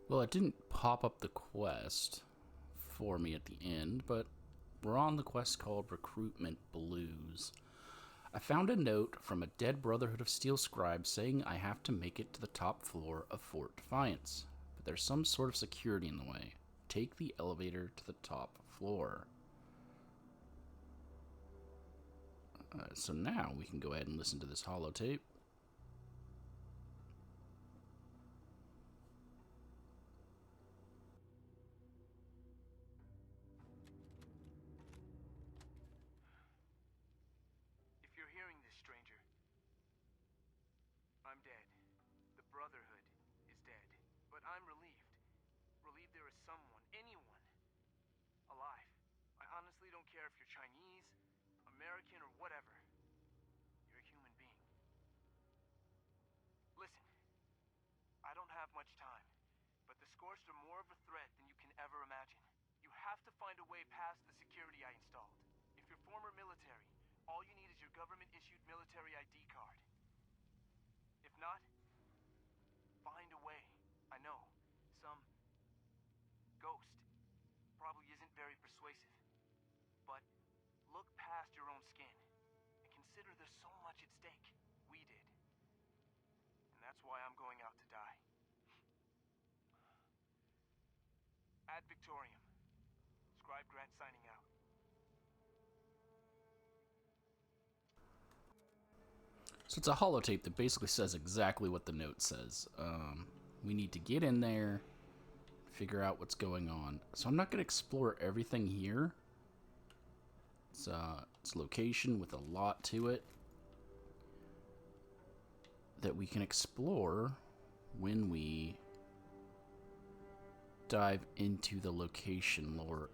Well, it didn't pop up the quest for me at the end, but we're on the quest called Recruitment Blues. I found a note from a dead Brotherhood of Steel scribe saying I have to make it to the top floor of Fort Defiance, but there's some sort of security in the way. Take the elevator to the top floor. So now we can go ahead and listen to this holotape. If you're hearing this, stranger, I'm dead. The Brotherhood is dead. But I'm relieved. Relieved there is someone, anyone, alive. I honestly don't care if you're Chinese, American, or whatever. You're a human being. Listen, I don't have much time, but the Scorched are more of a threat than you can ever imagine. You have to find a way past the security I installed. If you're former military, all you need is your government-issued military ID card. If not, find a way. I know, some ghost probably isn't very persuasive, but look past your own skin and consider there's so much at stake. We did. And that's why I'm going out to die. Ad Victorium. Scribe Grant signing out. So it's a holotape that basically says exactly what the note says. We need to get in there, figure out what's going on. So I'm not going to explore everything here. It's location with a lot to it that we can explore when we dive into the location lore.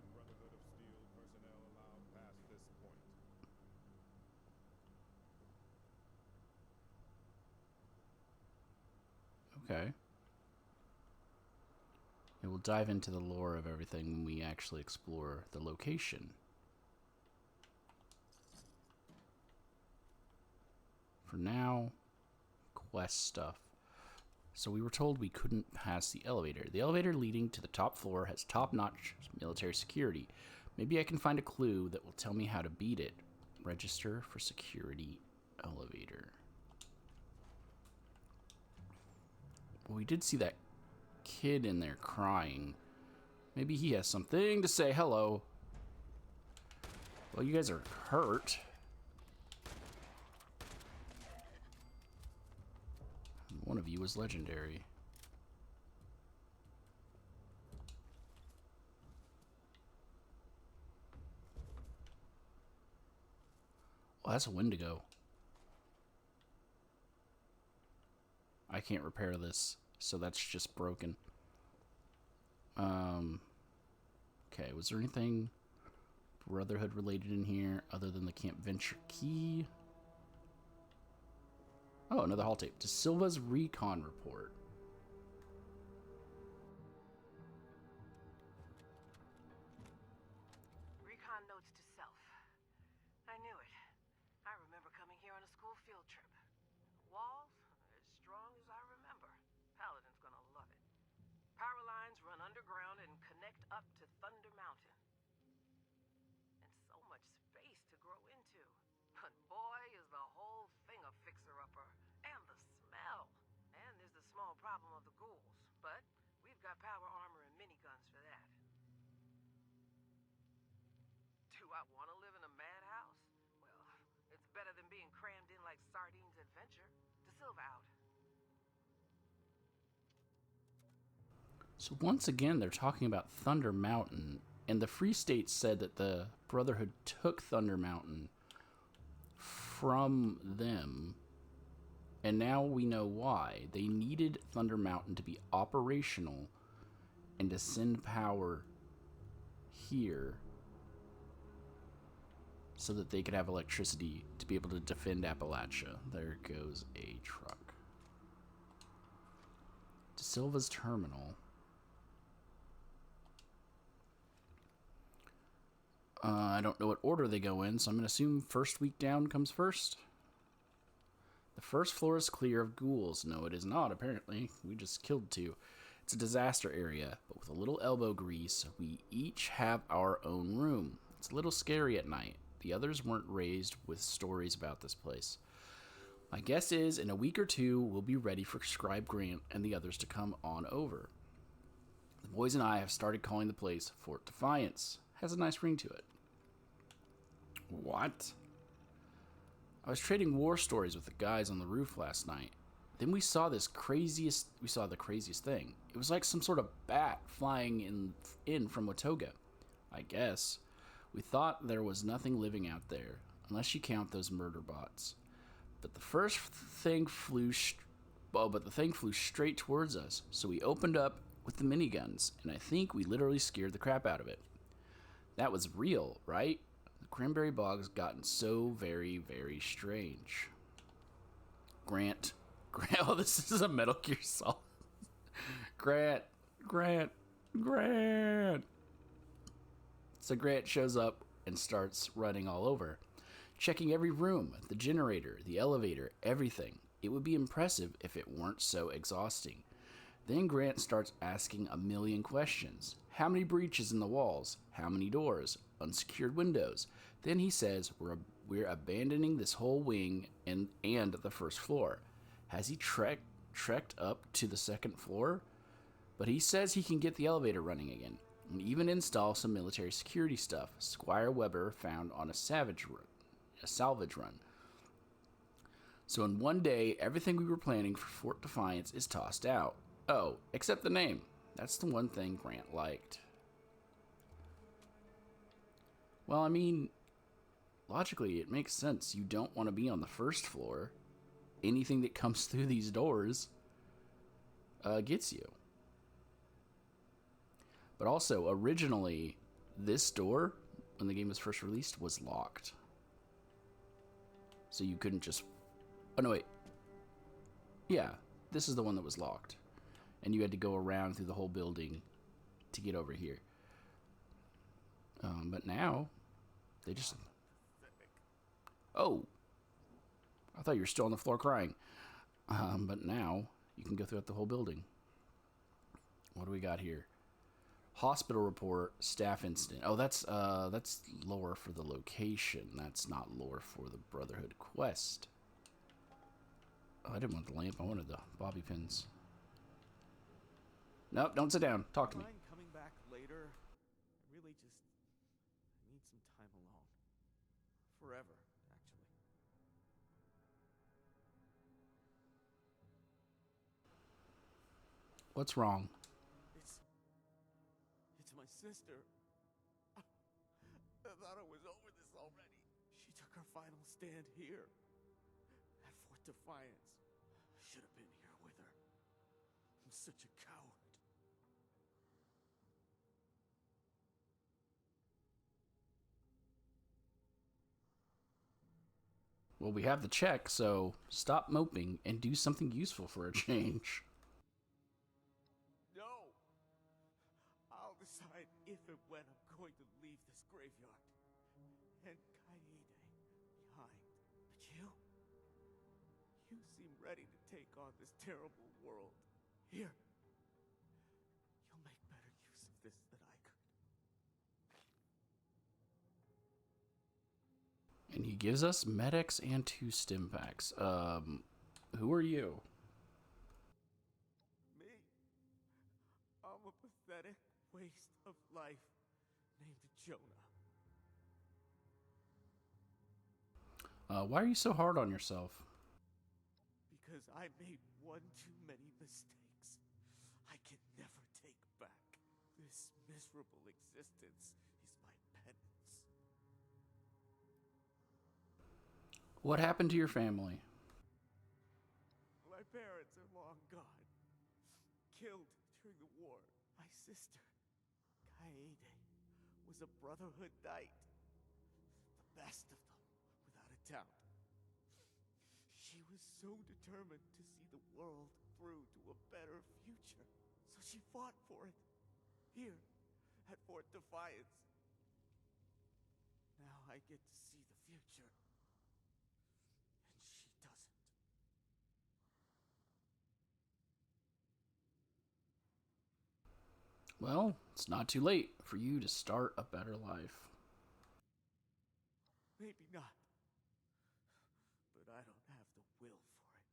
Okay. And we'll dive into the lore of everything when we actually explore the location. For now, quest stuff. So we were told we couldn't pass the elevator. The elevator leading to the top floor has top-notch military security. Maybe I can find a clue that will tell me how to beat it. Register for security elevator. Well, we did see that kid in there crying. Maybe he has something to say. Hello. Well, you guys are hurt. One of you was legendary. Well, that's a Wendigo. I can't repair this, so that's just broken. Okay, was there anything Brotherhood related in here other than the Camp Venture key? Oh, another hall tape. To Silva's recon report. Recon notes to self. I knew it. I remember coming here on a school field trip. Walls, as strong as I remember. Paladin's gonna love it. Power lines run underground and connect up to Thunder Mountain. And so much space to grow into. But boy, is the whole thing a fixer-upper. And the smell. And there's the small problem of the ghouls. But we've got power armor and miniguns for that. Do I want to live in a madhouse? Well, it's better than being crammed in like sardines at Venture. To Silva out. So once again, they're talking about Thunder Mountain, and the Free State said that the Brotherhood took Thunder Mountain from them, and now we know why. They needed Thunder Mountain to be operational and to send power here so that they could have electricity to be able to defend Appalachia. There goes a truck. To Silva's terminal. I don't know what order they go in, so I'm going to assume first week down comes first. The first floor is clear of ghouls. No, it is not, apparently. We just killed two. It It's a disaster area, but with a little elbow grease, we each have our own room. It's a little scary at night. The others weren't raised with stories about this place. My guess is, in a week or two, we'll be ready for Scribe Grant and the others to come on over. The boys and I have started calling the place Fort Defiance. Has a nice ring to it. What? I was trading war stories with the guys on the roof last night. Then we saw the craziest thing. It was like some sort of bat flying in from Watoga. I guess. We thought there was nothing living out there, unless you count those murder bots. But the thing flew straight towards us, so we opened up with the miniguns, and I think we literally scared the crap out of it. That was real, right? The cranberry bog's gotten so very, very strange. Grant, oh, this is a Metal Gear Solid. Grant. So Grant shows up and starts running all over, checking every room, the generator, the elevator, everything. It would be impressive if it weren't so exhausting. Then Grant starts asking a million questions. How many breaches in the walls? How many doors? Unsecured windows? Then he says we're abandoning this whole wing and the first floor. Has he trekked up to the second floor? But he says he can get the elevator running again, and even install some military security stuff Squire Weber found on a salvage run. So in one day, everything we were planning for Fort Defiance is tossed out. Oh, except the name. That's the one thing Grant liked. Well, I mean, logically, it makes sense. You don't want to be on the first floor. Anything that comes through these doors gets you. But also, originally, this door, when the game was first released, was locked. So you couldn't just... Oh, no, wait. Yeah, this is the one that was locked. And you had to go around through the whole building to get over here. But now, they just... Oh! I thought you were still on the floor crying. But now, you can go throughout the whole building. What do we got here? Hospital report, staff incident. Oh, that's lore for the location. That's not lore for the Brotherhood quest. Oh, I didn't want the lamp. I wanted the bobby pins. Nope, don't sit down. Talk to me. Mind coming back later? I really just need some time alone. Forever, actually. What's wrong? It's my sister. I thought I was over this already. She took her final stand here. At Fort Defiance. I should have been here with her. I'm such a coward. Well, we have the check, so stop moping and do something useful for a change. No! I'll decide if and when I'm going to leave this graveyard. And Kaede behind. But you? You seem ready to take on this terrible world. Here. You'll make better use of this than I could. And he gives us medics and 2 stim packs. Who are you? Me? I'm a pathetic waste of life named Jonah. Why are you so hard on yourself? Because I made one too many mistakes. I can never take back. This miserable existence is my penance. What happened to your family? My parents are long gone. Killed during the war. My sister, Kaede, was a Brotherhood Knight. The best of them, without a doubt. She was so determined to see the world through to a better future. So she fought for it. Here, at Fort Defiance. Now I get to see the future. And she doesn't. Well, it's not too late for you to start a better life. Maybe not. But I don't have the will for it.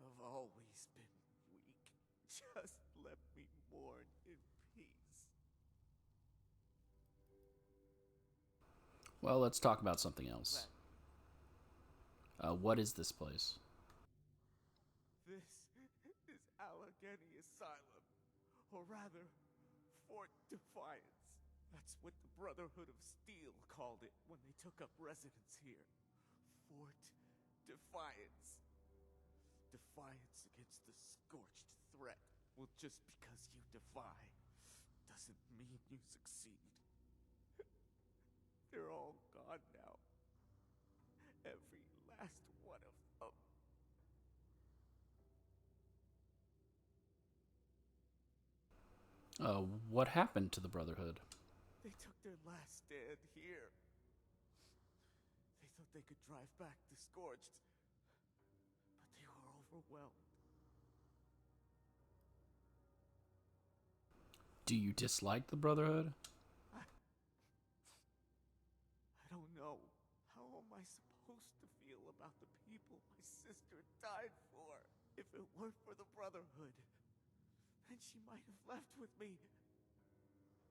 I've always been weak. Just let me mourn in peace. Well, let's talk about something else. What is this place? This is Allegheny Asylum. Or rather, Fort Defiance. That's what the Brotherhood of Steel called it when they took up residence here. Fort Defiance. Defiance against the scorched threat. Well, just because you defy doesn't mean you succeed. They're all gone now. Every last one of them. What happened to the Brotherhood? They took their last stand here. They thought they could drive back the Scorched, but they were overwhelmed. Do you dislike the Brotherhood? I don't know. How am I supposed to feel about the people my sister died for? If it weren't for the Brotherhood, then she might have left with me.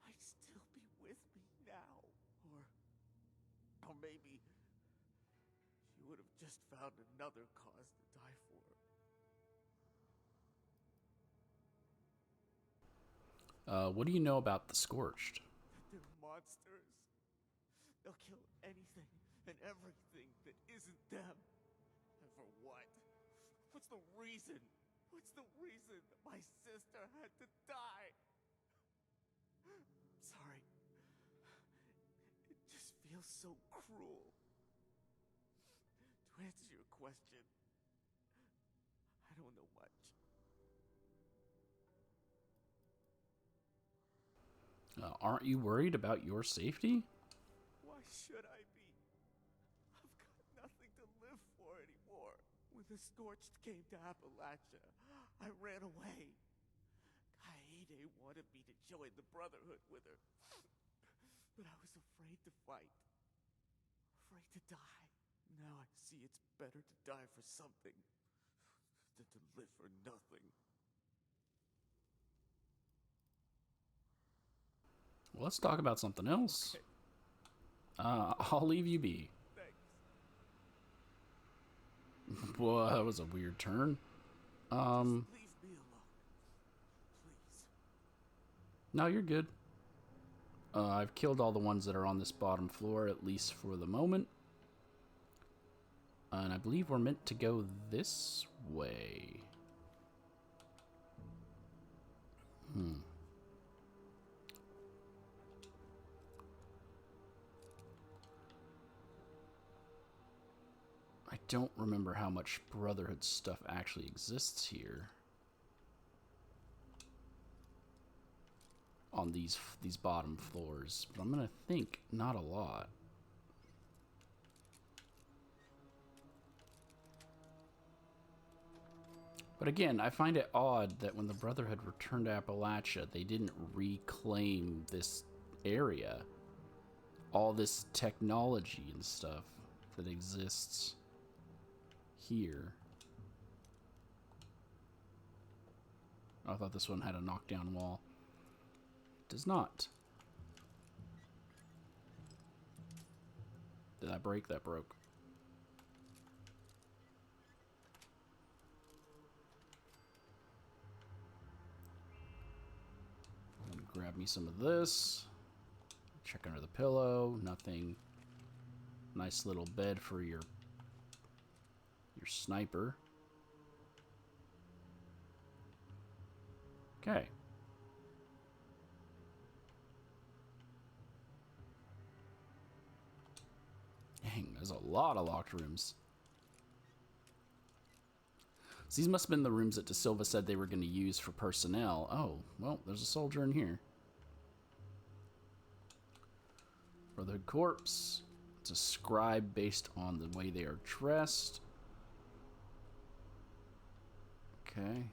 Might still be with me now. Or maybe she would have just found another cause to die for. What do you know about the Scorched? That they're monsters. They'll kill anything and everything that isn't them. And for what? What's the reason? What's the reason that my sister had to die? Sorry. It just feels so cruel. To answer your question, I don't know much. Aren't you worried about your safety? Why should I be? I've got nothing to live for anymore. When the Scorched came to Appalachia, I ran away. Kaede wanted me to join the Brotherhood with her. But I was afraid to fight. Afraid to die. Now I see it's better to die for something than to live for nothing. Well, let's talk about something else. Okay, I'll leave you be. thanks. Well, that was a weird turn. Just leave me alone. Please. No, you're good. I've killed all the ones that are on this bottom floor, at least for the moment. And I believe we're meant to go this way. I don't remember how much Brotherhood stuff actually exists here. On these bottom floors, but I'm gonna think not a lot. But again, I find it odd that when the Brotherhood returned to Appalachia, they didn't reclaim this area. All this technology and stuff that exists here. I thought this one had a knockdown wall. Does not. Did that break? That broke. I'm gonna grab me some of this. Check under the pillow. Nothing. Nice little bed for your sniper. Okay. Dang, there's a lot of locked rooms. So these must have been the rooms that De Silva said they were going to use for personnel. Oh, well, there's a soldier in here. Brotherhood Corpse. It's a scribe based on the way they are dressed. Okay.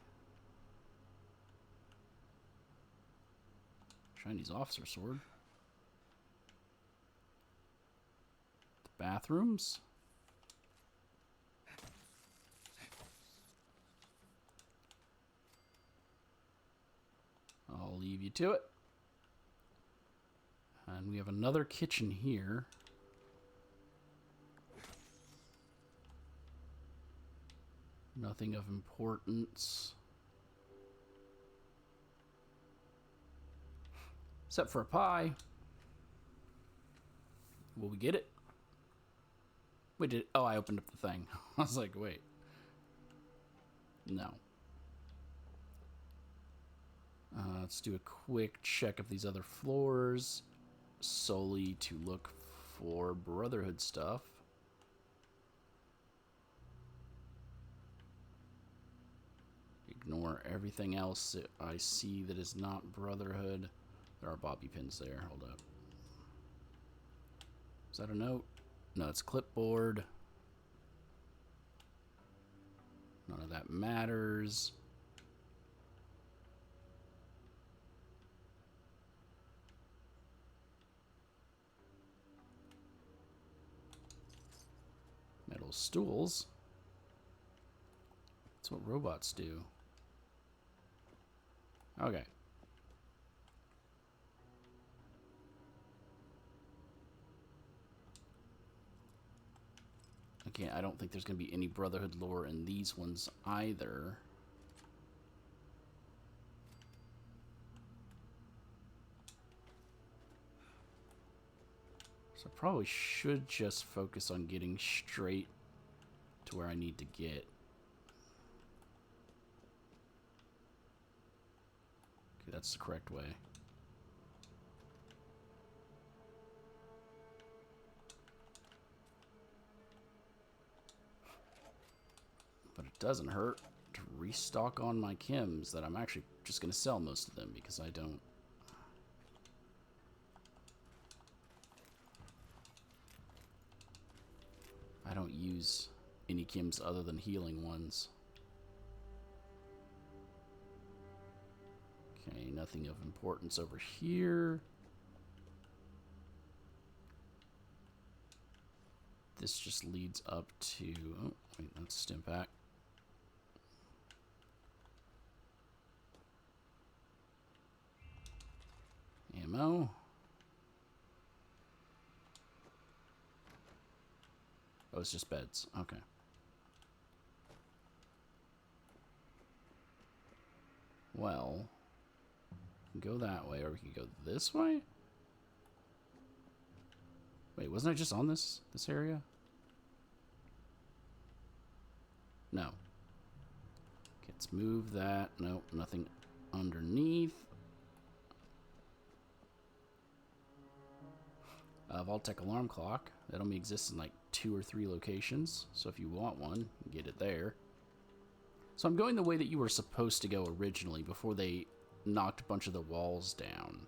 Chinese officer sword. The bathrooms. I'll leave you to it. And we have another kitchen here. Nothing of importance. Except for a pie. Will we get it? Wait, did... Oh, I opened up the thing. I was like, wait. No. Let's do a quick check of these other floors. Solely to look for Brotherhood stuff. Ignore everything else that I see that is not Brotherhood. There are bobby pins there. Hold up. Is that a note? No, it's clipboard. None of that matters. Metal stools. That's what robots do. Okay. Okay, I don't think there's going to be any Brotherhood lore in these ones either. So I probably should just focus on getting straight to where I need to get. Okay, that's the correct way. But it doesn't hurt to restock on my chems that I'm actually just going to sell most of them because I don't use any chems other than healing ones. Okay, nothing of importance over here. This just leads up to... Oh, wait, that's stim pack. Ammo. Oh, it's just beds. Okay. Well, we can go that way, or we can go this way? Wait, wasn't I just on this area? No. Okay, let's move that. Nope, nothing underneath. Vault-Tec alarm clock. That only exists in like 2 or 3 locations. So if you want one, you can get it there. So I'm going the way that you were supposed to go originally before they knocked a bunch of the walls down.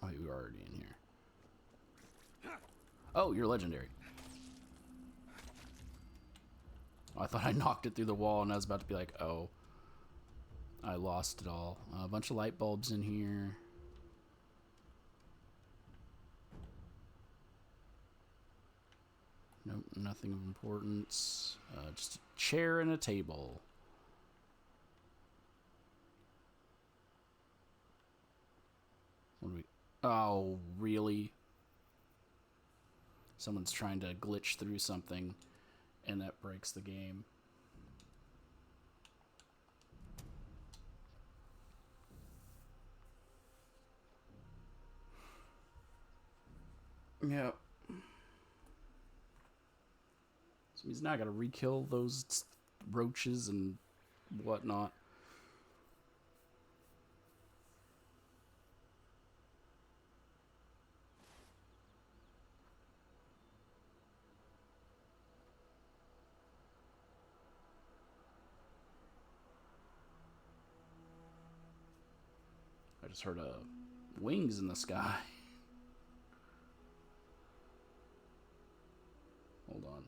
Oh, you were already in here. Oh, you're legendary. Oh, I thought I knocked it through the wall and I was about to be like, oh, I lost it all. A bunch of light bulbs in here. Nope, nothing of importance. Just a chair and a table. What do we... Oh, really? Someone's trying to glitch through something, and that breaks the game. Yep. So he's now got to re-kill those roaches and whatnot. I just heard wings in the sky. Hold on.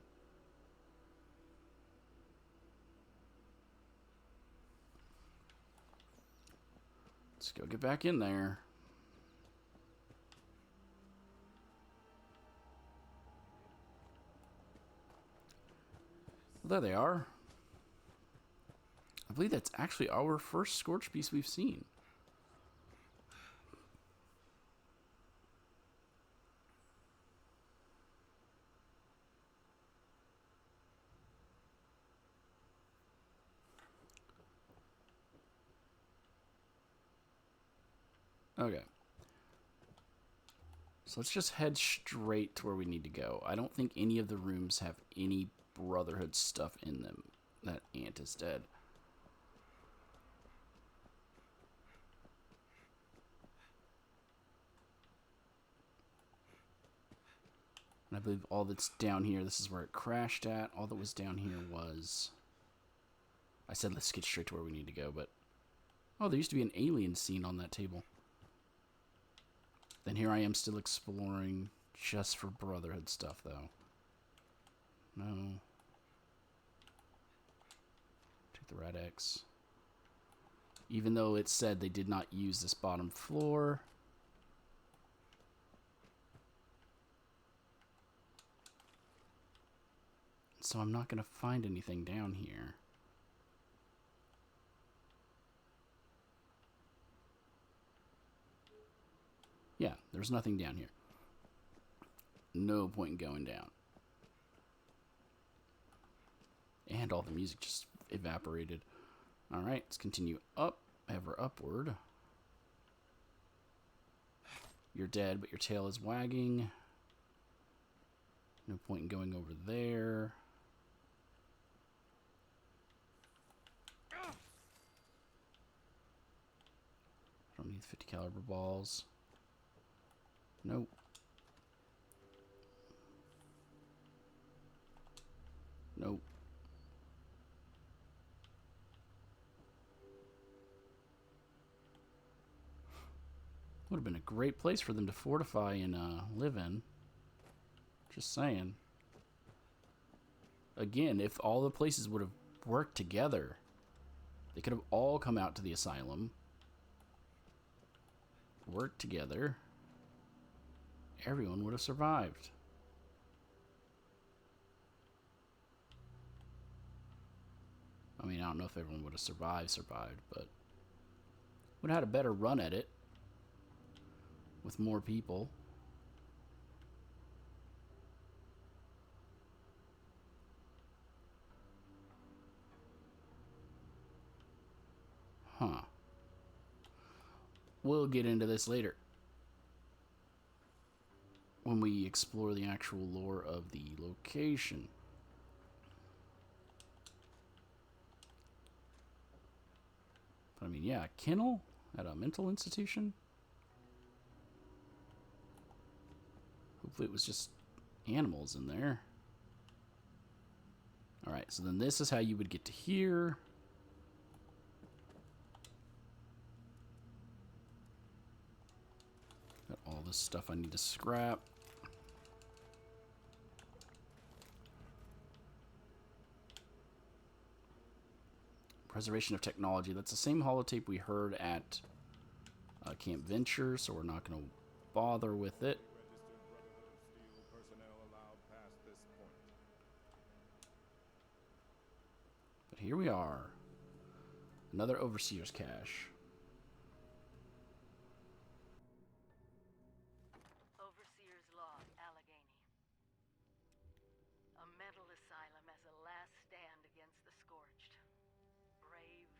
Let's go get back in there. Well, there they are. I believe that's actually our first Scorch piece we've seen. Okay. So let's just head straight to where we need to go. I don't think any of the rooms have any Brotherhood stuff in them. That ant is dead. And I believe all that's down here, this is where it crashed at. All that was down here was... I said let's get straight to where we need to go, but... Oh, there used to be an alien scene on that table. Then here I am still exploring just for Brotherhood stuff, though. No. Take the Red X. Even though it said they did not use this bottom floor. So I'm not going to find anything down here. Yeah, there's nothing down here. No point in going down. And all the music just evaporated. Alright, let's continue up, ever upward. You're dead, but your tail is wagging. No point in going over there. I don't need 50 caliber balls. Nope. Nope. Would have been a great place for them to fortify and live in. Just saying. Again, if all the places would have worked together, they could have all come out to the asylum, worked together. Everyone would have survived. I mean, I don't know if everyone would have survived, but would have had a better run at it with more people. Huh. We'll get into this later when we explore the actual lore of the location. But I mean, yeah, a kennel at a mental institution? Hopefully it was just animals in there. Alright, so then this is how you would get to here. Got all this stuff I need to scrap. Preservation of technology. That's the same holotape we heard at Camp Venture, so we're not going to bother with it. But here we are. Another Overseer's cache. Overseer's log, Allegheny. A mental asylum as a last stand against the scorched. Brave,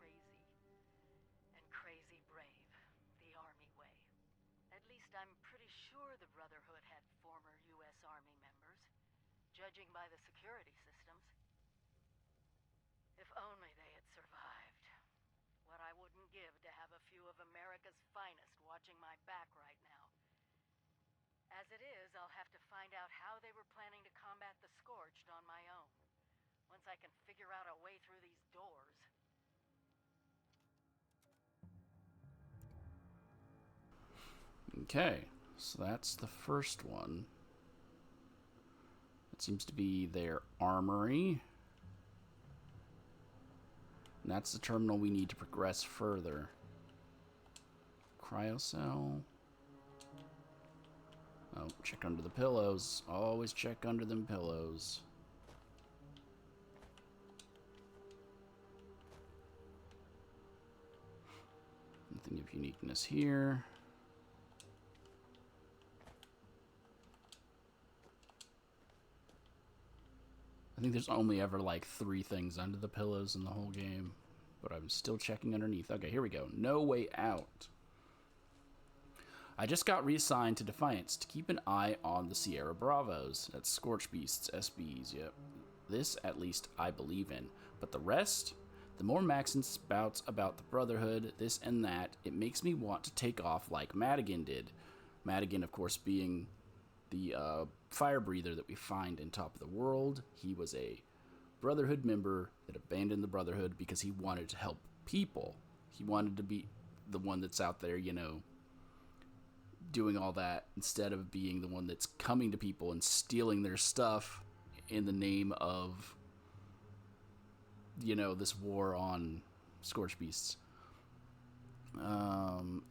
crazy, and crazy brave. The Army way. At least I'm pretty sure the Brotherhood had former U.S. Army members, judging by the security systems. If only they had survived. What I wouldn't give to have a few of America's finest watching my back right now. As it is, I'll have to find out how they were planning to combat the scorched on my own. Once I can figure out a way through these doors. Okay, so that's the first one. It seems to be their armory. And that's the terminal we need to progress further. Cryocell. Oh, check under the pillows. Always check under them pillows. Nothing of uniqueness here. I think there's only ever like 3 things under the pillows in the whole game. But I'm still checking underneath. Okay, here we go. No way out. I just got reassigned to Defiance to keep an eye on the Sierra Bravos. That's Scorch Beasts, SBs, yep. This, at least, I believe in. But the rest? The more Maxon spouts about the Brotherhood, this and that, it makes me want to take off like Madigan did. Madigan, of course, being the fire breather that we find in Top of the World. He was a Brotherhood member that abandoned the Brotherhood because he wanted to help people. He wanted to be the one that's out there, you know, doing all that instead of being the one that's coming to people and stealing their stuff in the name of, you know, this war on Scorch Beasts.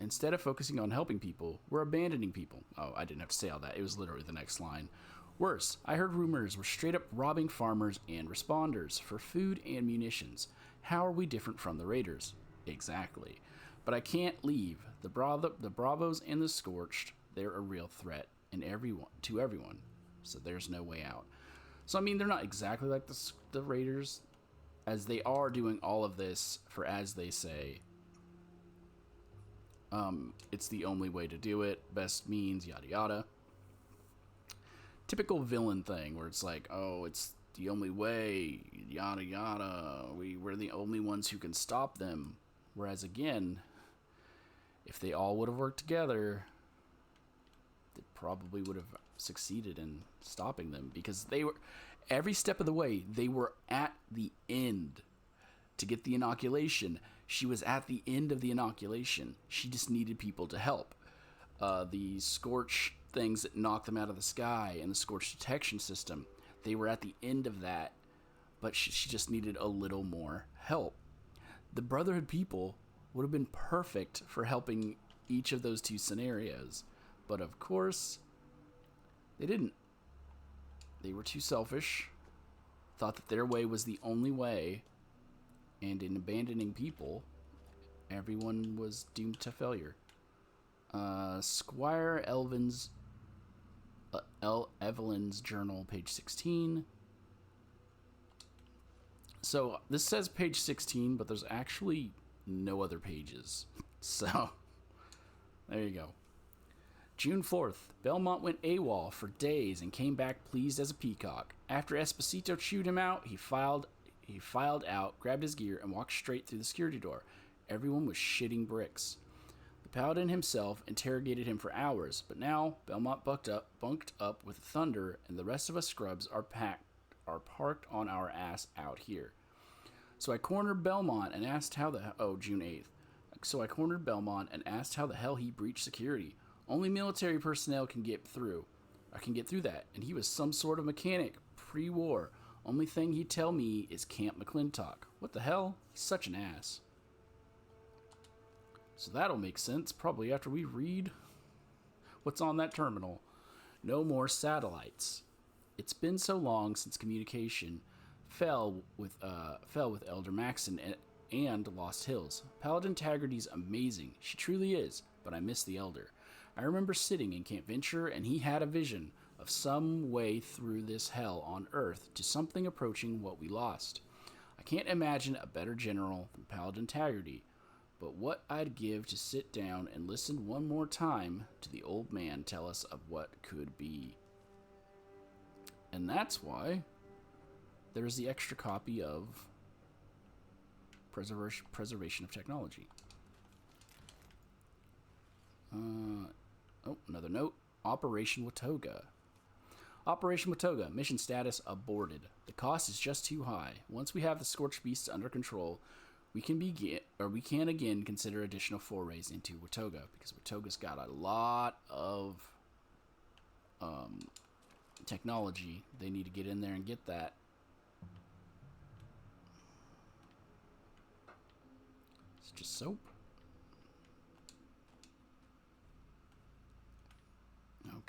Instead of focusing on helping people, we're abandoning people. Oh, I didn't have to say all that. It was literally the next line. Worse, I heard rumors we're straight up robbing farmers and responders for food and munitions. How are we different from the Raiders? Exactly. But I can't leave. The Bravos and the Scorched, they're a real threat to everyone. So there's no way out. So, I mean, they're not exactly like the Raiders, as they are doing all of this for, as they say, it's the only way to do it, best means, yada yada. Typical villain thing where it's like, oh, it's the only way, yada yada. We're the only ones who can stop them. Whereas again, if they all would have worked together, they probably would have succeeded in stopping them, because they were, every step of the way, they were at the end to get the inoculation. She was at the end of the inoculation. She just needed people to help. The Scorch things that knocked them out of the sky and the Scorch detection system, they were at the end of that, but she just needed a little more help. The Brotherhood people would have been perfect for helping each of those 2 scenarios, but of course, they didn't. They were too selfish, thought that their way was the only way, and in abandoning people, everyone was doomed to failure. Squire Evelyn's journal, page 16. So this says page 16, but there's actually no other pages. So there you go. June 4th, Belmont went AWOL for days and came back pleased as a peacock. After Esposito chewed him out, he filed out, grabbed his gear, and walked straight through the security door. Everyone was shitting bricks. The Paladin himself interrogated him for hours, but now Belmont bunked up with Thunder, and the rest of us scrubs are parked on our ass out here. So I cornered Belmont and asked how June 8th. So I cornered Belmont and asked how the hell he breached security. Only military personnel can get through that, and he was some sort of mechanic, pre-war. Only thing he'd tell me is Camp McClintock. What the hell? He's such an ass. So that'll make sense, probably after we read what's on that terminal. No more satellites. It's been so long since communication fell with Elder Maxon and Lost Hills. Paladin Taggarty's amazing. She truly is, but I miss the Elder. I remember sitting in Camp Venture, and he had a vision of some way through this hell on Earth to something approaching what we lost. I can't imagine a better general than Paladin Taggarty, but what I'd give to sit down and listen one more time to the old man tell us of what could be. And that's why there's the extra copy of Preservation of Technology. Another note. Operation Watoga. Operation Watoga. Mission status aborted. The cost is just too high. Once we have the Scorched Beasts under control, we can again consider additional forays into Watoga, because Watoga's got a lot of technology. They need to get in there and get that. It's just soap.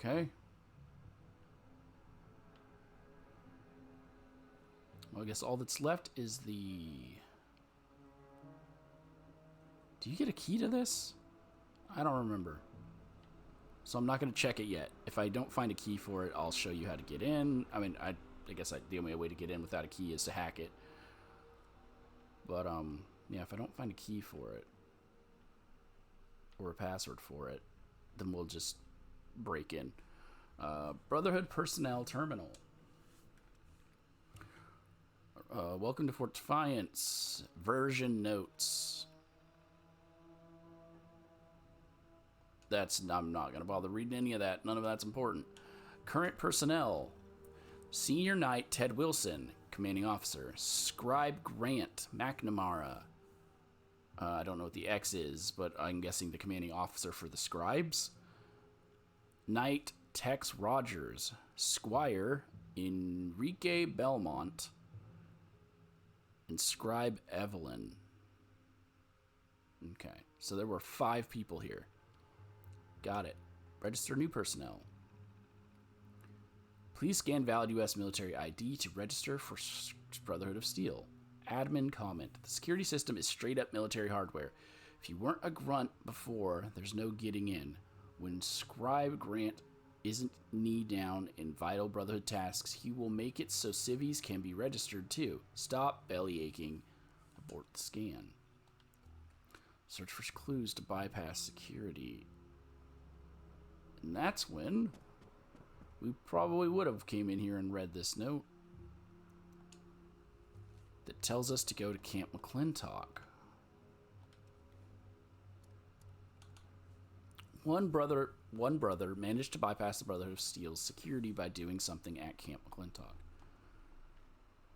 Okay. Well, I guess all that's left is the... Do you get a key to this? I don't remember. So I'm not going to check it yet. If I don't find a key for it, I'll show you how to get in. I mean, I guess the only way to get in without a key is to hack it. But, yeah, if I don't find a key for it, or a password for it, then we'll just break in. Brotherhood Personnel Terminal. Welcome to Fort Defiance. Version notes. I'm not going to bother reading any of that. None of that's important. Current personnel. Senior Knight Ted Wilson, Commanding Officer. Scribe Grant McNamara. I don't know what the X is, but I'm guessing the Commanding Officer for the Scribes. Knight Tex Rogers. Squire Enrique Belmont. And Scribe Evelyn. Okay, so there were 5 people here. Got it. Register new personnel. Please scan valid U.S. military ID to register for Brotherhood of Steel. Admin comment. The security system is straight up military hardware. If you weren't a grunt before, there's no getting in. When Scribe Grant isn't knee down in vital Brotherhood tasks, he will make it so civvies can be registered too. Stop belly aching. Abort the scan. Search for clues to bypass security. And that's when we probably would have came in here and read this note that tells us to go to Camp McClintock. One brother managed to bypass the Brotherhood of Steel's security by doing something at Camp McClintock.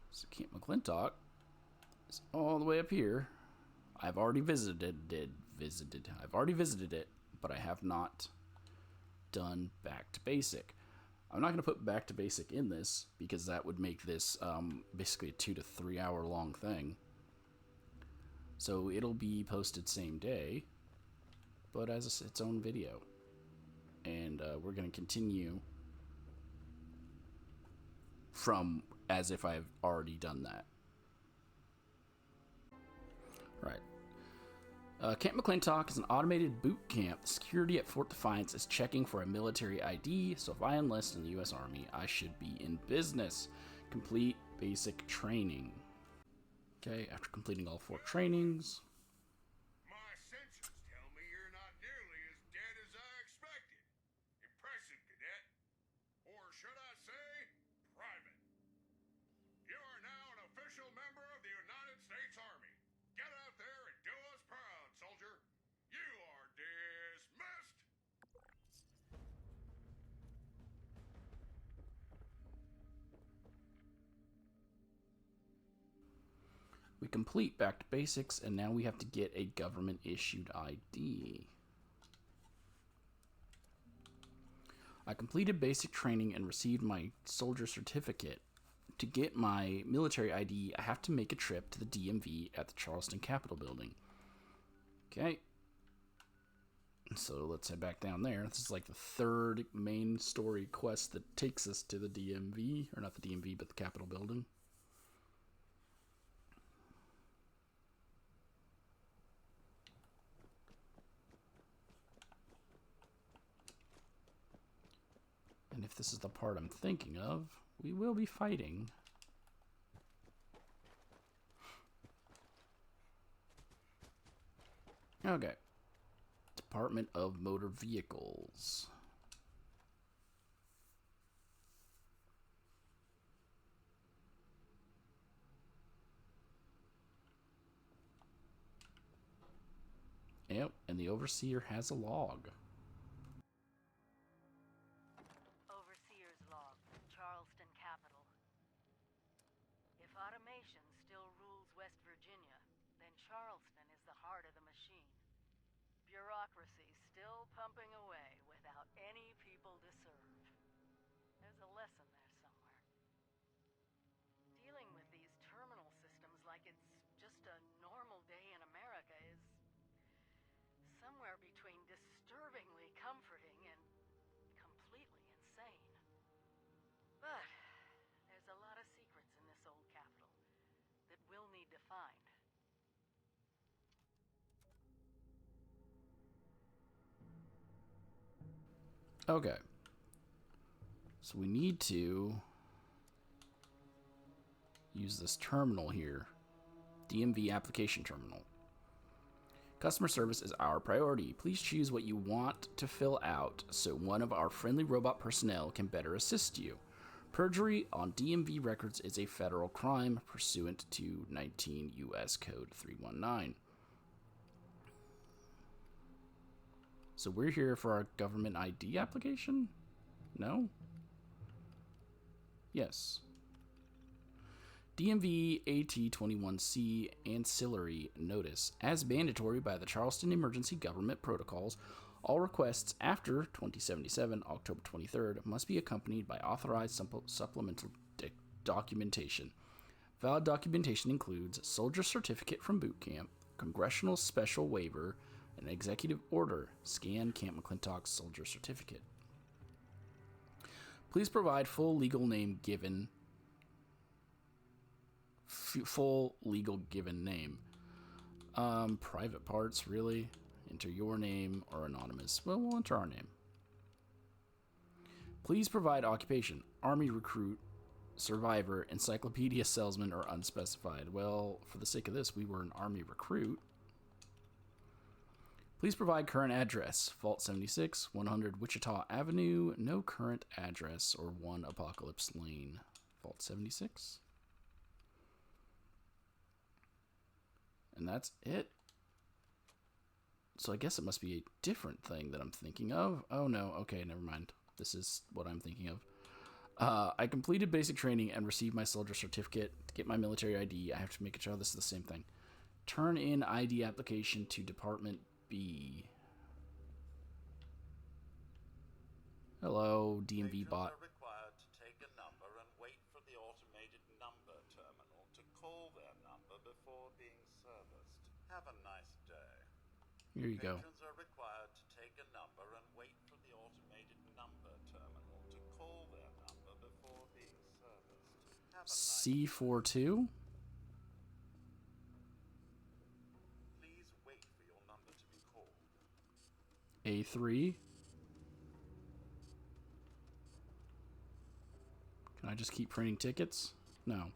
So Camp McClintock is all the way up here. I've already visited it, but I have not done Back to Basic. I'm not going to put Back to Basic in this because that would make this basically a 2 to 3 hour long thing. So it'll be posted same day, but as its own video. And we're going to continue from as if I've already done that. Right. Camp McClintock is an automated boot camp. The security at Fort Defiance is checking for a military ID, so if I enlist in the U.S. Army, I should be in business. Complete basic training. Okay, after completing all 4 trainings. My senses tell me you're not nearly as dead as I expected. Impressive, cadet. Or should I say, private. You are now an official member of the United States Army. Get out there and do us proud, soldier. You are dismissed. We complete Back to Basics, and now we have to get a government-issued ID. I completed basic training and received my soldier certificate. To get my military ID, I have to make a trip to the DMV at the Charleston Capitol building. Okay. So let's head back down there. This is like the 3rd main story quest that takes us to the DMV. Or not the DMV, but the Capitol building. And if this is the part I'm thinking of, we will be fighting. Okay. Department of Motor Vehicles. Yep, and the overseer has a log. Overseer's log, Charleston Capitol. If automation still rules West Virginia, then Charleston is the heart of the machine. Bureaucracy still pumping away without any people to serve. There's a lesson there somewhere. Dealing with these terminal systems like it's just a normal day in America is somewhere between disturbingly comforting and completely Okay. So we need to use this terminal here. DMV application terminal. Customer service is our priority. Please choose what you want to fill out so one of our friendly robot personnel can better assist you. Perjury on DMV records is a federal crime pursuant to 19 U.S. Code 319. So we're here for our government ID application? No? Yes. DMV AT21C ancillary notice. As mandatory by the Charleston Emergency Government Protocols, all requests after 2077, October 23rd, must be accompanied by authorized supplemental documentation. Valid documentation includes soldier certificate from boot camp, congressional special waiver, an executive order. Scan Camp McClintock's soldier certificate. Please provide full legal given name. Private parts, really? Enter your name or anonymous. Well, we'll enter our name. Please provide occupation. Army recruit, survivor, encyclopedia salesman, or unspecified. Well, for the sake of this, we were an Army recruit. Please provide current address. Vault 76, 100 Wichita Avenue. No current address, or 1 Apocalypse Lane. Vault 76. And that's it. So I guess it must be a different thing that I'm thinking of. Oh no, okay, never mind. This is what I'm thinking of. I completed basic training and received my soldier certificate. To get my military ID, I have to make sure this is the same thing. Turn in ID application to Department B. Hello, DMV bot. Patrons are required to take a number and wait for the automated number terminal to call their number before being serviced. Have a nice day. Here you go. Patrons are required to take a number and wait for the automated number terminal to call their number before being serviced. Have a nice C42? Please wait for your number to be called. A3? Can I just keep printing tickets? No.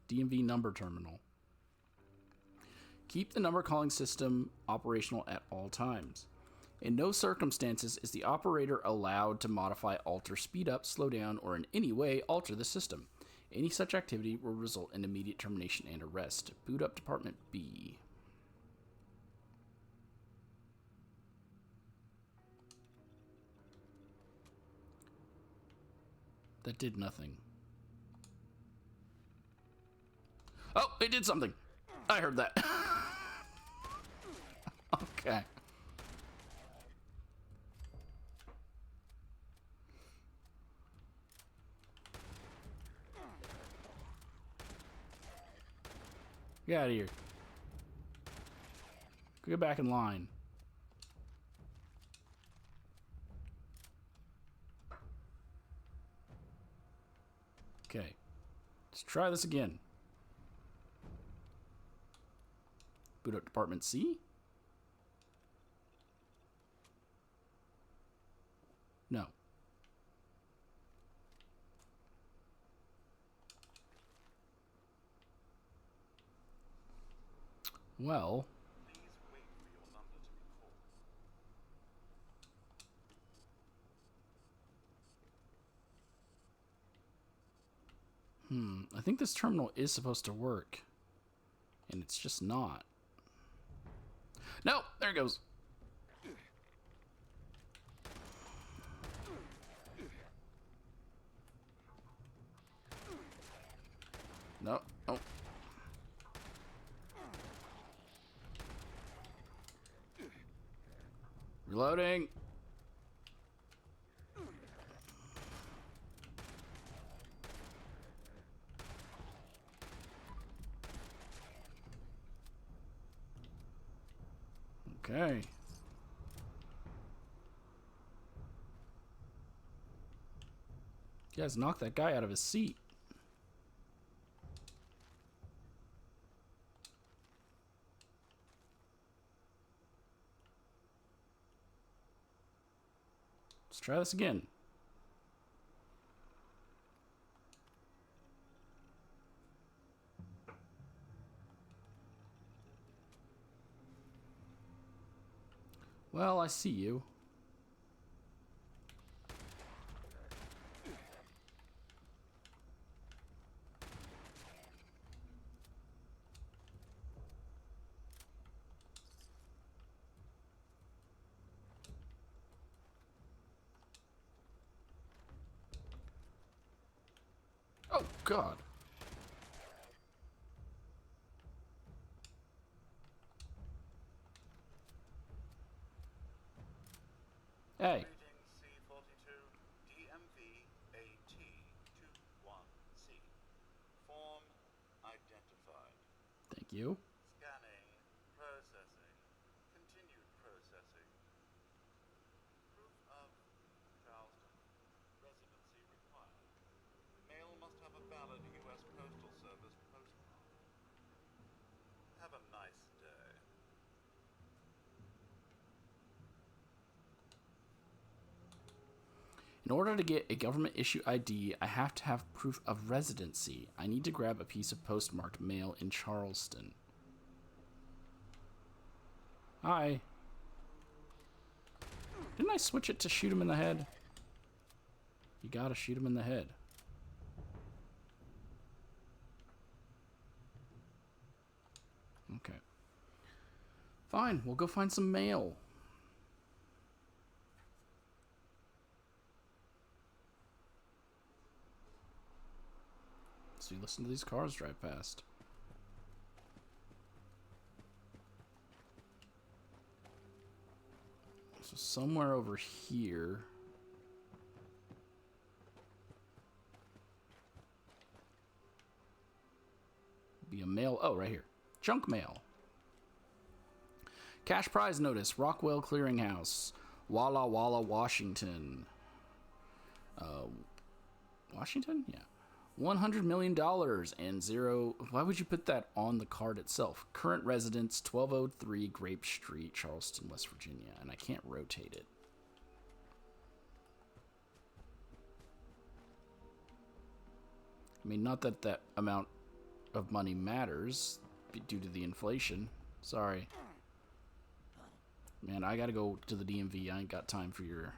DMV number terminal. Keep the number calling system operational at all times. In no circumstances is the operator allowed to modify, alter, speed up, slow down, or in any way alter the system. Any such activity will result in immediate termination and arrest. Boot up Department B. That did nothing. Oh, it did something. I heard that. Okay. Get out of here. Get back in line. Okay. Let's try this again. Boot up Department C? No. Well, Please wait for your number to be called. I think this terminal is supposed to work. And it's just not. No, there it goes. No, oh. Reloading. Okay. You guys knocked that guy out of his seat. try this again. Well, I see you. Oh, God. Hey. Greetings, C42, DMV AT21C. Form identified. Thank you. Scanning, processing, continued processing. Proof of Charleston. Residency required. Mail must have a valid U.S. Postal Service postmark. Have a nice day. In order to get a government issue ID, I have to have proof of residency. I need to grab a piece of postmarked mail in Charleston. Hi. Didn't I switch it to shoot him in the head? You gotta shoot him in the head. Okay. Fine, we'll go find some mail. So you listen to these cars drive past. So somewhere over here. Be a mail. Oh, right here. Junk mail. Cash prize notice. Rockwell Clearinghouse. Walla Walla, Washington. Washington? Yeah. $100 million and zero. Why would you put that on the card itself? Current residence, 1203 Grape Street, Charleston, West Virginia. And I can't rotate it. I mean, not that that amount of money matters due to the inflation. Sorry. Man, I gotta go to the DMV. I ain't got time for your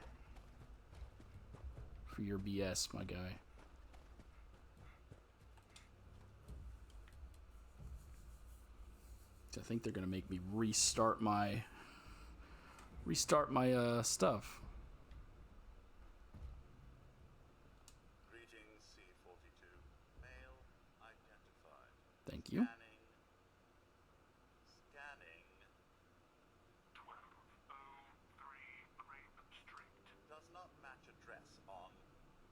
BS, my guy. I think they're gonna make me restart my stuff. Greetings, C42. Mail identified. Thank you. Scanning. 1203 Grape Street. Does not match address on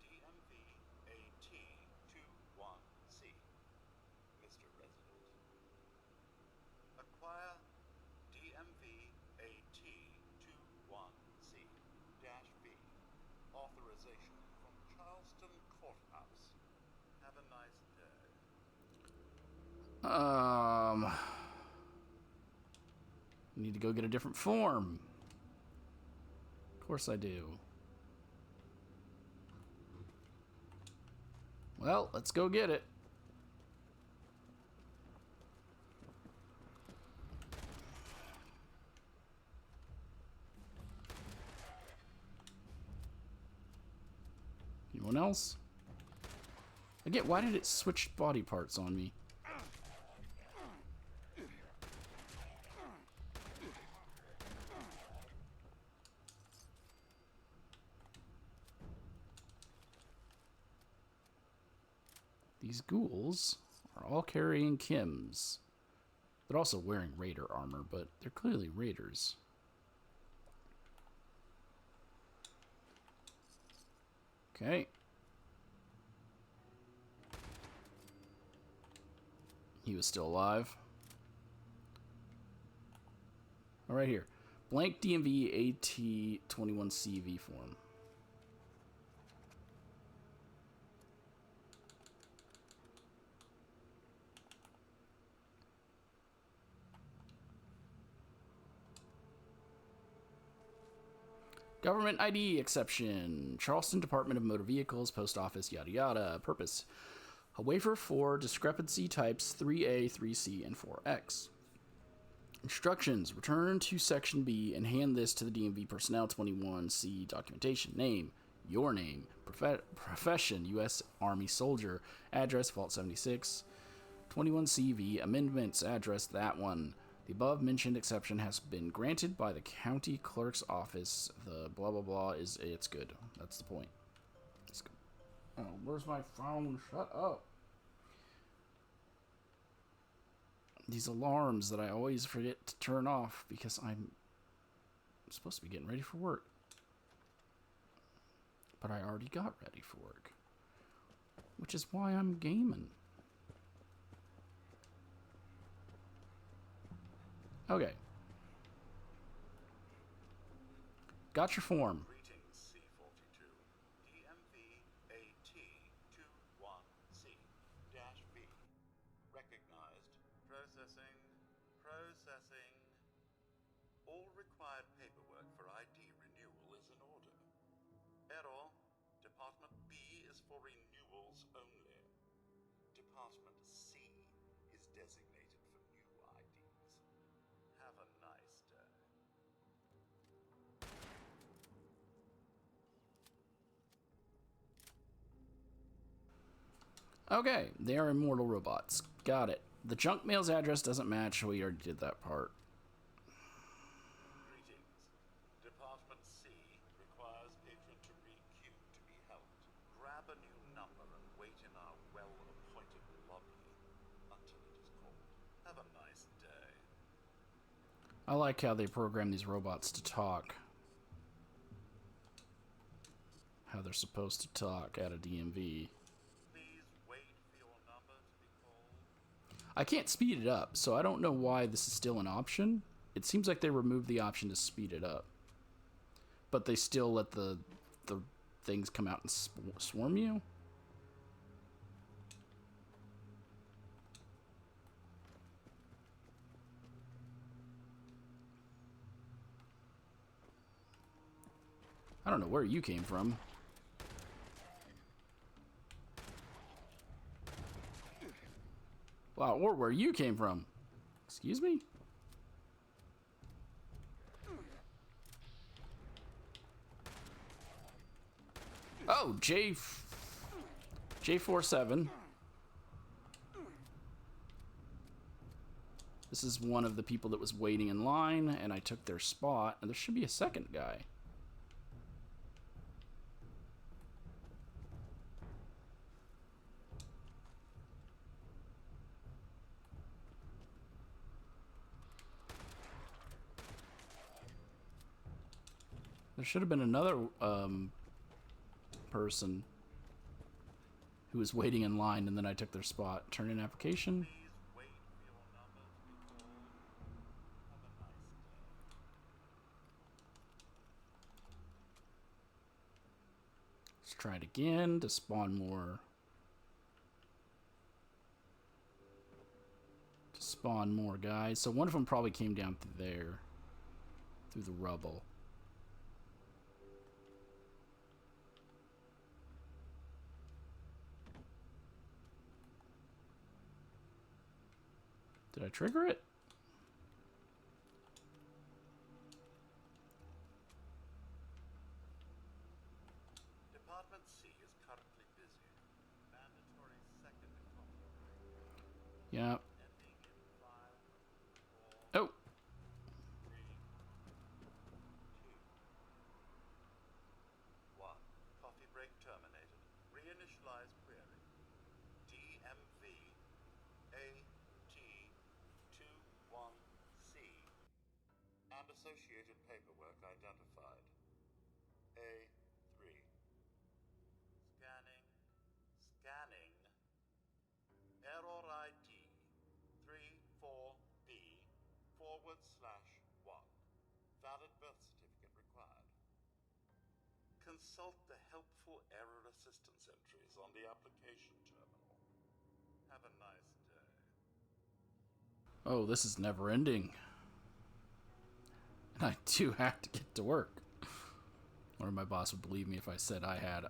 DMV AT21C. Mr. Resident. Acquire DMV AT21C-V. Authorization from Charleston Courthouse. Have a nice day. Need to go get a different form. Of course I do. Well, let's go get it. Anyone else? Again, why did it switch body parts on me? These ghouls are all carrying Kims. They're also wearing raider armor, but they're clearly raiders. Okay. He was still alive. All right, here. Blank DMV AT21CV form. Government ID exception. Charleston Department of Motor Vehicles, Post Office, yada yada. Purpose. A waiver for discrepancy types 3A, 3C, and 4X. Instructions. Return to Section B and hand this to the DMV personnel. 21C documentation. Name. Your name. Profession. U.S. Army soldier. Address. Vault 76. 21CV. Amendments. Address. That one. The above mentioned exception has been granted by the county clerk's office. The blah blah blah is it's good. That's the point. It's good. Oh, where's my phone? Shut up. These alarms that I always forget to turn off because I'm supposed to be getting ready for work. But I already got ready for work. Which is why I'm gaming. Okay. Got your form. Greetings, C42. DMV AT21C-V. Recognized. Processing. Processing. All required paperwork for ID renewal is in order. Error. Department B is for renewals only. Department C is designated for new IDs. Have a nice day. Okay, they are immortal robots. Got it. The junk mail's address doesn't match. We already did that part. Greetings. Department C requires patron to re-queue to be helped. Grab a new number and wait in our well-appointed lobby until it is called. Have a nice day. I like how they program these robots to talk. How they're supposed to talk at a DMV. Please wait for your number to be called. I can't speed it up, so I don't know why this is still an option. It seems like they removed the option to speed it up. But they still let the things come out and swarm you. I don't know where you came from. Wow, or where you came from. Excuse me? Oh, J47. This is one of the people that was waiting in line, and I took their spot, and there should be a second guy. There should have been another person who was waiting in line, and then I took their spot. Turn in application. Please wait for your number to be called. Have a nice day. Let's try it again to spawn more. To spawn more guys. So one of them probably came down through there. Through the rubble. Did I trigger it? Department C is currently busy. Mandatory second coffee break. Yeah. Ending in 5, 4, Oh. 3, 2, 1. Coffee break terminated. Reinitialize query. DMV AT21C and associated paperwork identified. A3. Scanning. Scanning. Error ID 34B/1. Valid birth certificate required. Consult the helpful error assistance entries on the application terminal. Have a nice day. Oh, this is never ending. And I do have to get to work. Or my boss would believe me if I said I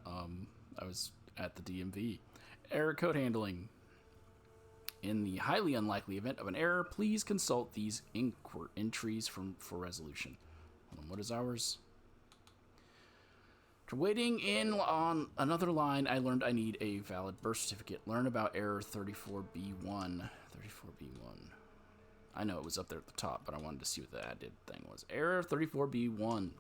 was at the DMV. Error code handling. In the highly unlikely event of an error, please consult these entries for resolution. Hold on, what is ours? After waiting in on another line, I learned I need a valid birth certificate. Learn about error 34B1. 34B1. I know it was up there at the top, but I wanted to see what the added thing was. Error 34B1.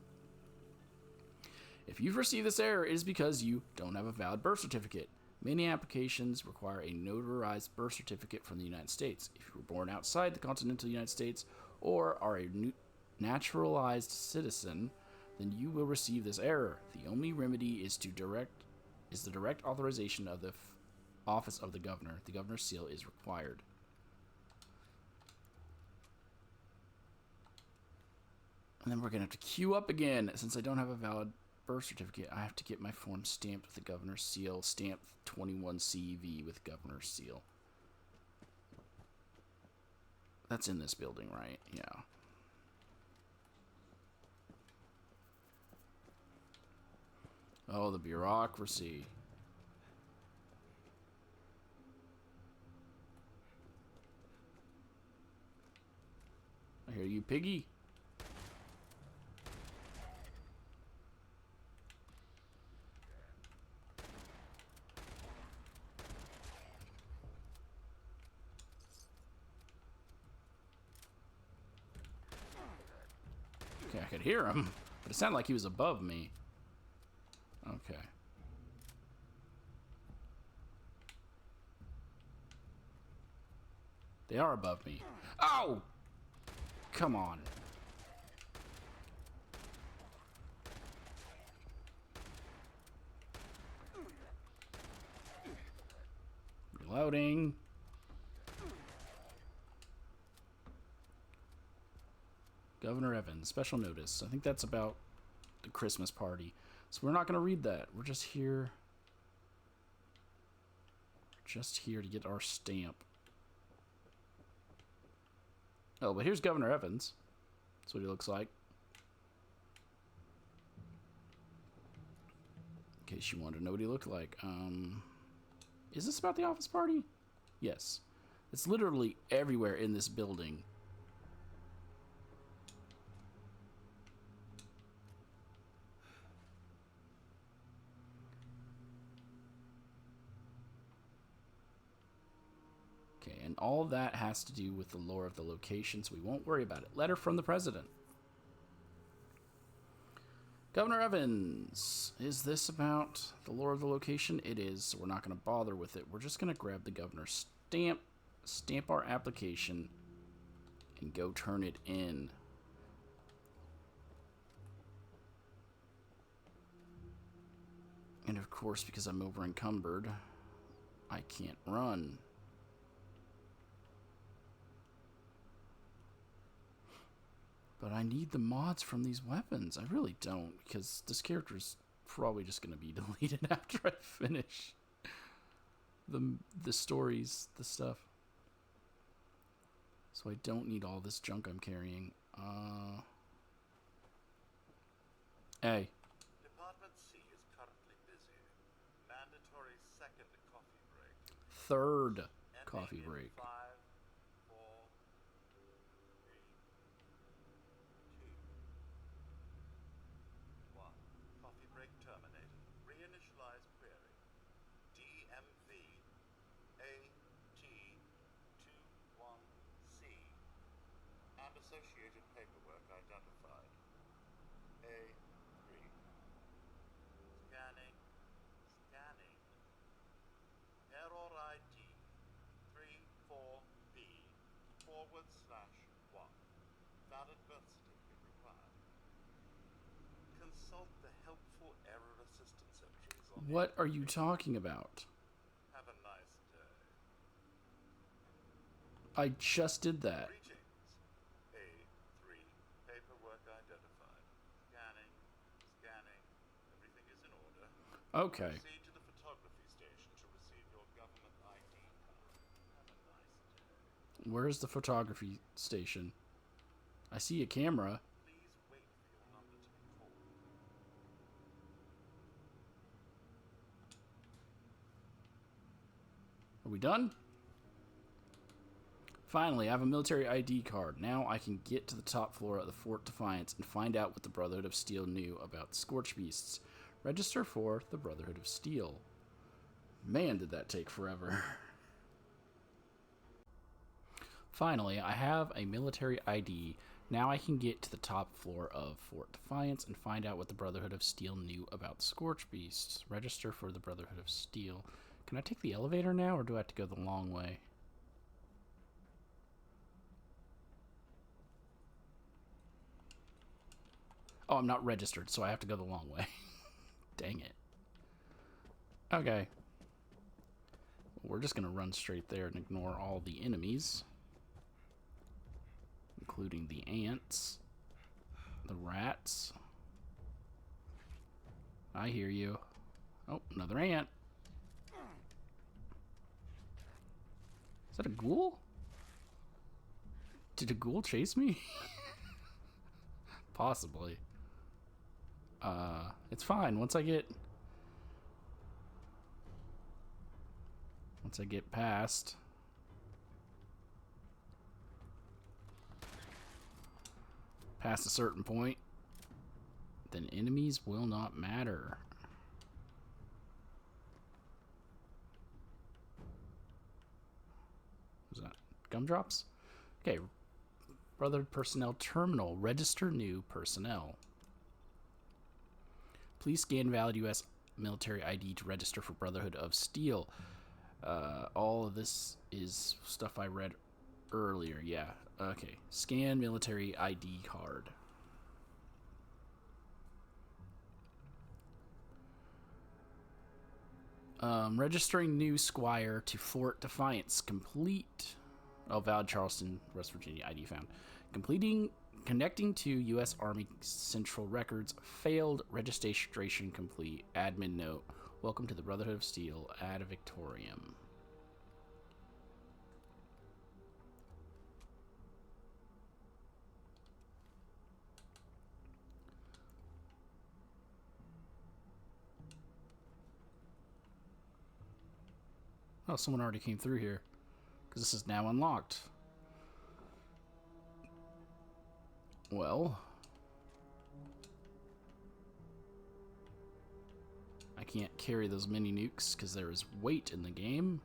If you've received this error, it is because you don't have a valid birth certificate. Many applications require a notarized birth certificate from the United States. If you were born outside the continental United States or are a naturalized citizen, then you will receive this error. The only remedy is the direct authorization of the office of the governor. The governor's seal is required. And then we're going to have to queue up again. Since I don't have a valid birth certificate, I have to get my form stamped with the governor's seal, stamped 21 CEV with governor's seal. That's in this building, right? Yeah. Oh, the bureaucracy. I hear you, piggy. Okay, I could hear him, but it sounded like he was above me. Okay. They are above me. Oh! Come on. Reloading. Governor Evans, special notice. I think that's about the Christmas party. So we're not going to read that. We're just here. Just here to get our stamp. Oh, but here's Governor Evans. That's what he looks like. In case you wanted to know what he looked like. Is this about the office party? Yes. It's literally everywhere in this building. Okay, and all that has to do with the lore of the location, so we won't worry about it. Letter from the president. Governor Evans, is this about the lore of the location? It is, so we're not going to bother with it. We're just going to grab the governor's stamp our application, and go turn it in. And of course, because I'm over encumbered, I can't run. But I need the mods from these weapons. I really don't, because this character's probably just going to be deleted after I finish the stories, the stuff. So I don't need all this junk I'm carrying. Hey. Department C is currently busy. Mandatory second coffee break. Third Ending coffee in break. 5, 4, 3, 2, 1. Coffee break terminated. Reinitialize query. DMV AT21C and associated paperwork identified. A3. Scanning. Error ID 34B/1. Valid birth certificate required. Consult the helpful error assistance entries on What are you talking about? Have a nice day. I just did that. Greetings. A3. Paperwork identified. Scanning. Everything is in order. Okay. Proceed to the photography station to receive your government ID card. Have a nice day. Where's the photography station? I see a camera. Please wait for your number to be called. Are we done? Finally, I have a military ID card. Now I can get to the top floor of the Fort Defiance and find out what the Brotherhood of Steel knew about Scorch Beasts. Register for the Brotherhood of Steel. Man, did that take forever. Finally, I have a military ID. Now I can get to the top floor of Fort Defiance and find out what the Brotherhood of Steel knew about Scorch Beasts. Register for the Brotherhood of Steel. Can I take the elevator now, or do I have to go the long way? Oh, I'm not registered, so I have to go the long way. Dang it. Okay. We're just going to run straight there and ignore all the enemies, including the ants, the rats. I hear you. Oh, another ant. Is that a ghoul? Did a ghoul chase me? Possibly. It's fine. Once I get past a certain point, then enemies will not matter. Was that gumdrops? Okay. Brotherhood Personnel Terminal. Register new personnel. Please scan valid U.S. military ID to register for Brotherhood of Steel. All of this is stuff I read earlier. Yeah. Okay. Scan military ID card. Registering new Squire to Fort Defiance. Complete. Oh, valid Charleston, West Virginia ID found. Connecting to U.S. Army Central Records. Failed registration complete. Admin note. Welcome to the Brotherhood of Steel. Ad Victoriam. Oh, someone already came through here. Because this is now unlocked. Well, I can't carry those mini nukes because there is weight in the game.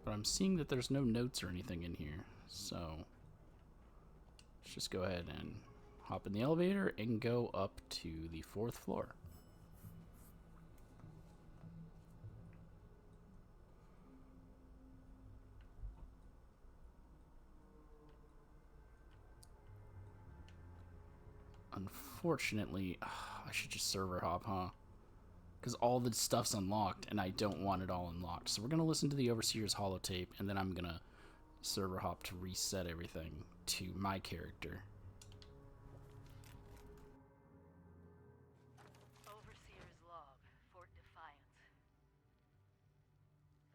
But I'm seeing that there's no notes or anything in here. So let's just go ahead and hop in the elevator and go up to the 4th floor. Unfortunately, I should just server hop, huh? Because all the stuff's unlocked, and I don't want it all unlocked. So we're going to listen to the Overseer's holotape, and then I'm going to server hop to reset everything to my character. Overseer's log, Fort Defiance.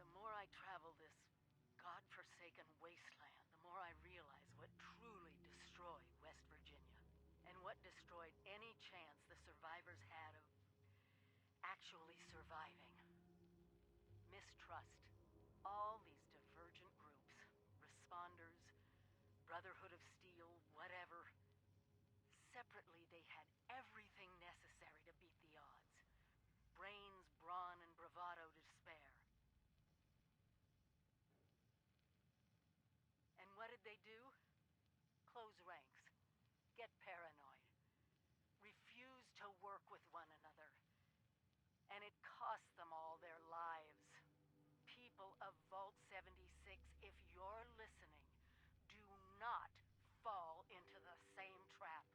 The more I travel this godforsaken wasteland, the more I realize what truly destroyed West Virginia. And what destroyed any chance the survivors had of actually surviving. Mistrust. All these divergent groups, responders, Brotherhood of Steel, whatever. Separately, they had everything necessary to beat the odds. Brains, brawn, and bravado to spare. And what did they do? Close ranks. Get paranoid. Refuse to work with one another. And it cost them all their lives. People of Vault 76, if you're listening, do not fall into the same trap.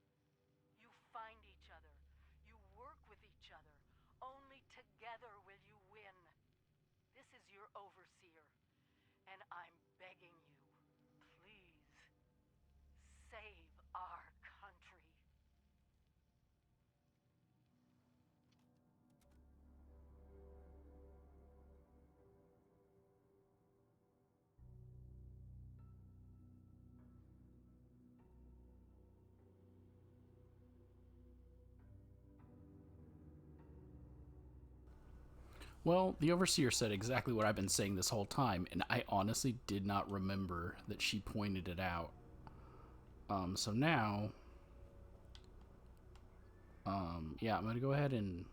You find each other. You work with each other. Only together will you win. This is your overseer, and I'm begging you, please, save our country. Well, the Overseer said exactly what I've been saying this whole time, and I honestly did not remember that she pointed it out. So now, yeah, I'm gonna go ahead and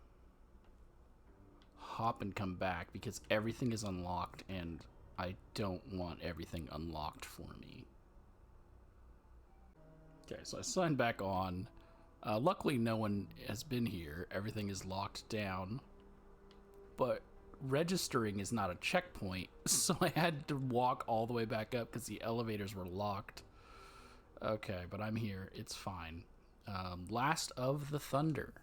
hop and come back because everything is unlocked, and I don't want everything unlocked for me. Okay, so I signed back on. Luckily, no one has been here. Everything is locked down. But registering is not a checkpoint, so I had to walk all the way back up because the elevators were locked. Okay, but I'm here. It's fine. Last of the Thunder.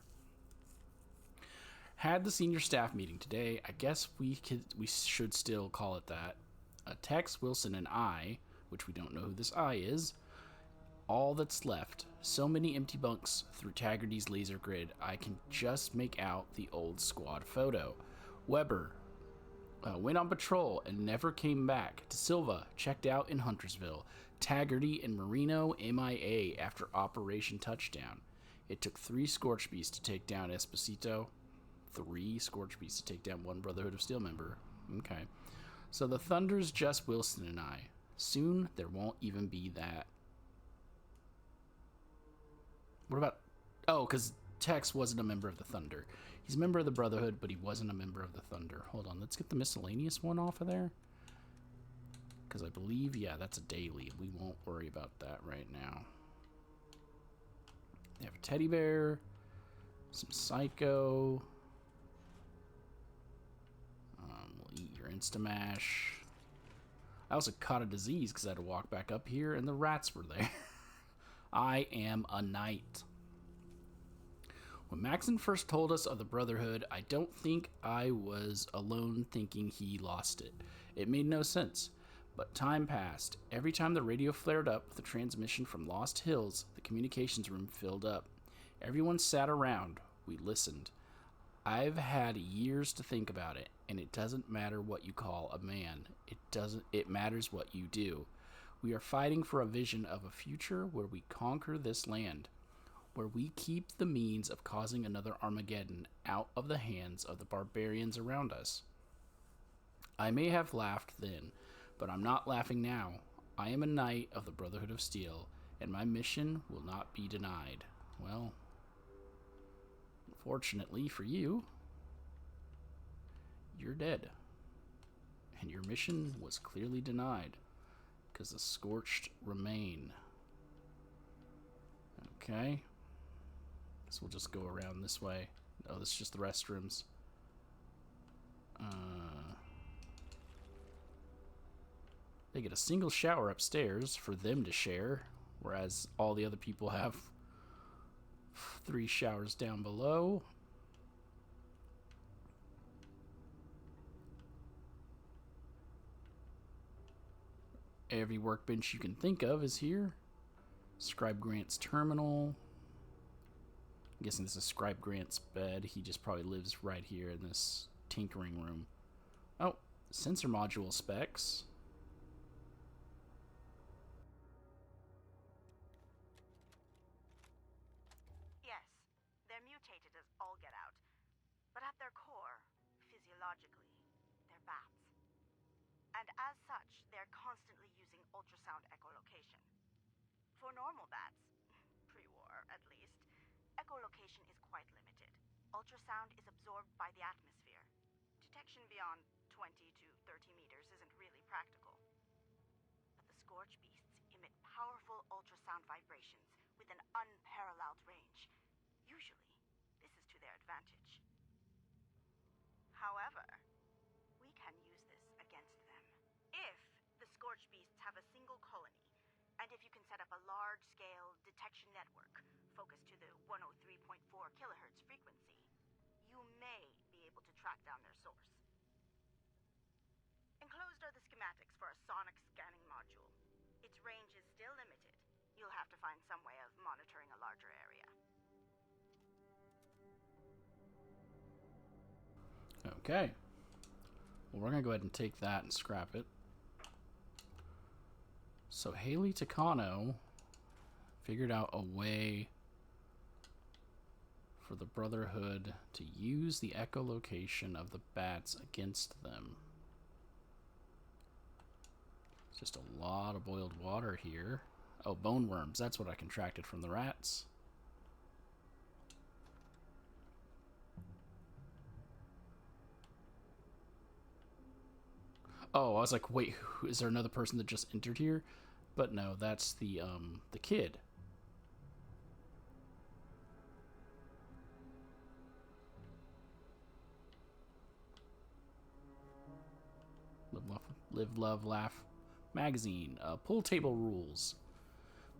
Had the senior staff meeting today. I guess we should still call it that. Tex, Wilson, and I, which we don't know who this I is, all that's left. So many empty bunks through Taggarty's laser grid, I can just make out the old squad photo. Weber went on patrol and never came back. De Silva checked out in Huntersville. Taggarty and Marino MIA after Operation Touchdown. It took 3 Scorch Beasts to take down Esposito. 3 Scorch Beasts to take down one Brotherhood of Steel member. Okay. So the Thunder's just Wilson and I. Soon there won't even be that. What about... Oh, because Tex wasn't a member of the Thunder. He's a member of the Brotherhood, but he wasn't a member of the Thunder. Hold on, let's get the miscellaneous one off of there. Because I believe, yeah, that's a daily. We won't worry about that right now. They have a teddy bear, some Psycho. We'll eat your Instamash. I also caught a disease because I had to walk back up here, and the rats were there. I am a knight. When Maxon first told us of the Brotherhood, I don't think I was alone thinking he lost it. It made no sense. But time passed. Every time the radio flared up with a transmission from Lost Hills, the communications room filled up. Everyone sat around. We listened. I've had years to think about it, and it doesn't matter what you call a man. It matters what you do. We are fighting for a vision of a future where we conquer this land, where we keep the means of causing another Armageddon out of the hands of the barbarians around us. I may have laughed then, but I'm not laughing now. I am a knight of the Brotherhood of Steel, and my mission will not be denied. Well, unfortunately for you, you're dead. And your mission was clearly denied, because the Scorched remain. Okay. So we'll just go around this way. Oh, this is just the restrooms. They get a single shower upstairs for them to share, whereas all the other people have 3 showers down below. Every workbench you can think of is here. Scribe Grant's terminal. I'm guessing this is Scribe Grant's bed. He just probably lives right here in this tinkering room. Oh, sensor module specs. Yes, they're mutated as all get out. But at their core, physiologically, they're bats. And as such, they're constantly using ultrasound echolocation. For normal bats, pre-war at least, echolocation is quite limited. Ultrasound is absorbed by the atmosphere. Detection beyond 20 to 30 meters isn't really practical. But the Scorch Beasts emit powerful ultrasound vibrations with an unparalleled range. Usually, this is to their advantage. However, we can use this against them. If the Scorch Beasts have a single colony, and if you can set up a large-scale detection network focused to the 103.4 kilohertz frequency, you may be able to track down their source. Enclosed are the schematics for a sonic scanning module. Its range is still limited. You'll have to find some way of monitoring a larger area. Okay. Well, we're going to go ahead and take that and scrap it. So Haley Takano figured out a way for the Brotherhood to use the echolocation of the bats against them. It's just a lot of boiled water here. Oh, bone worms. That's what I contracted from the rats. Oh, I was like, wait, is there another person that just entered here? But no, that's the kid. Live, love, laugh magazine. Pool table rules.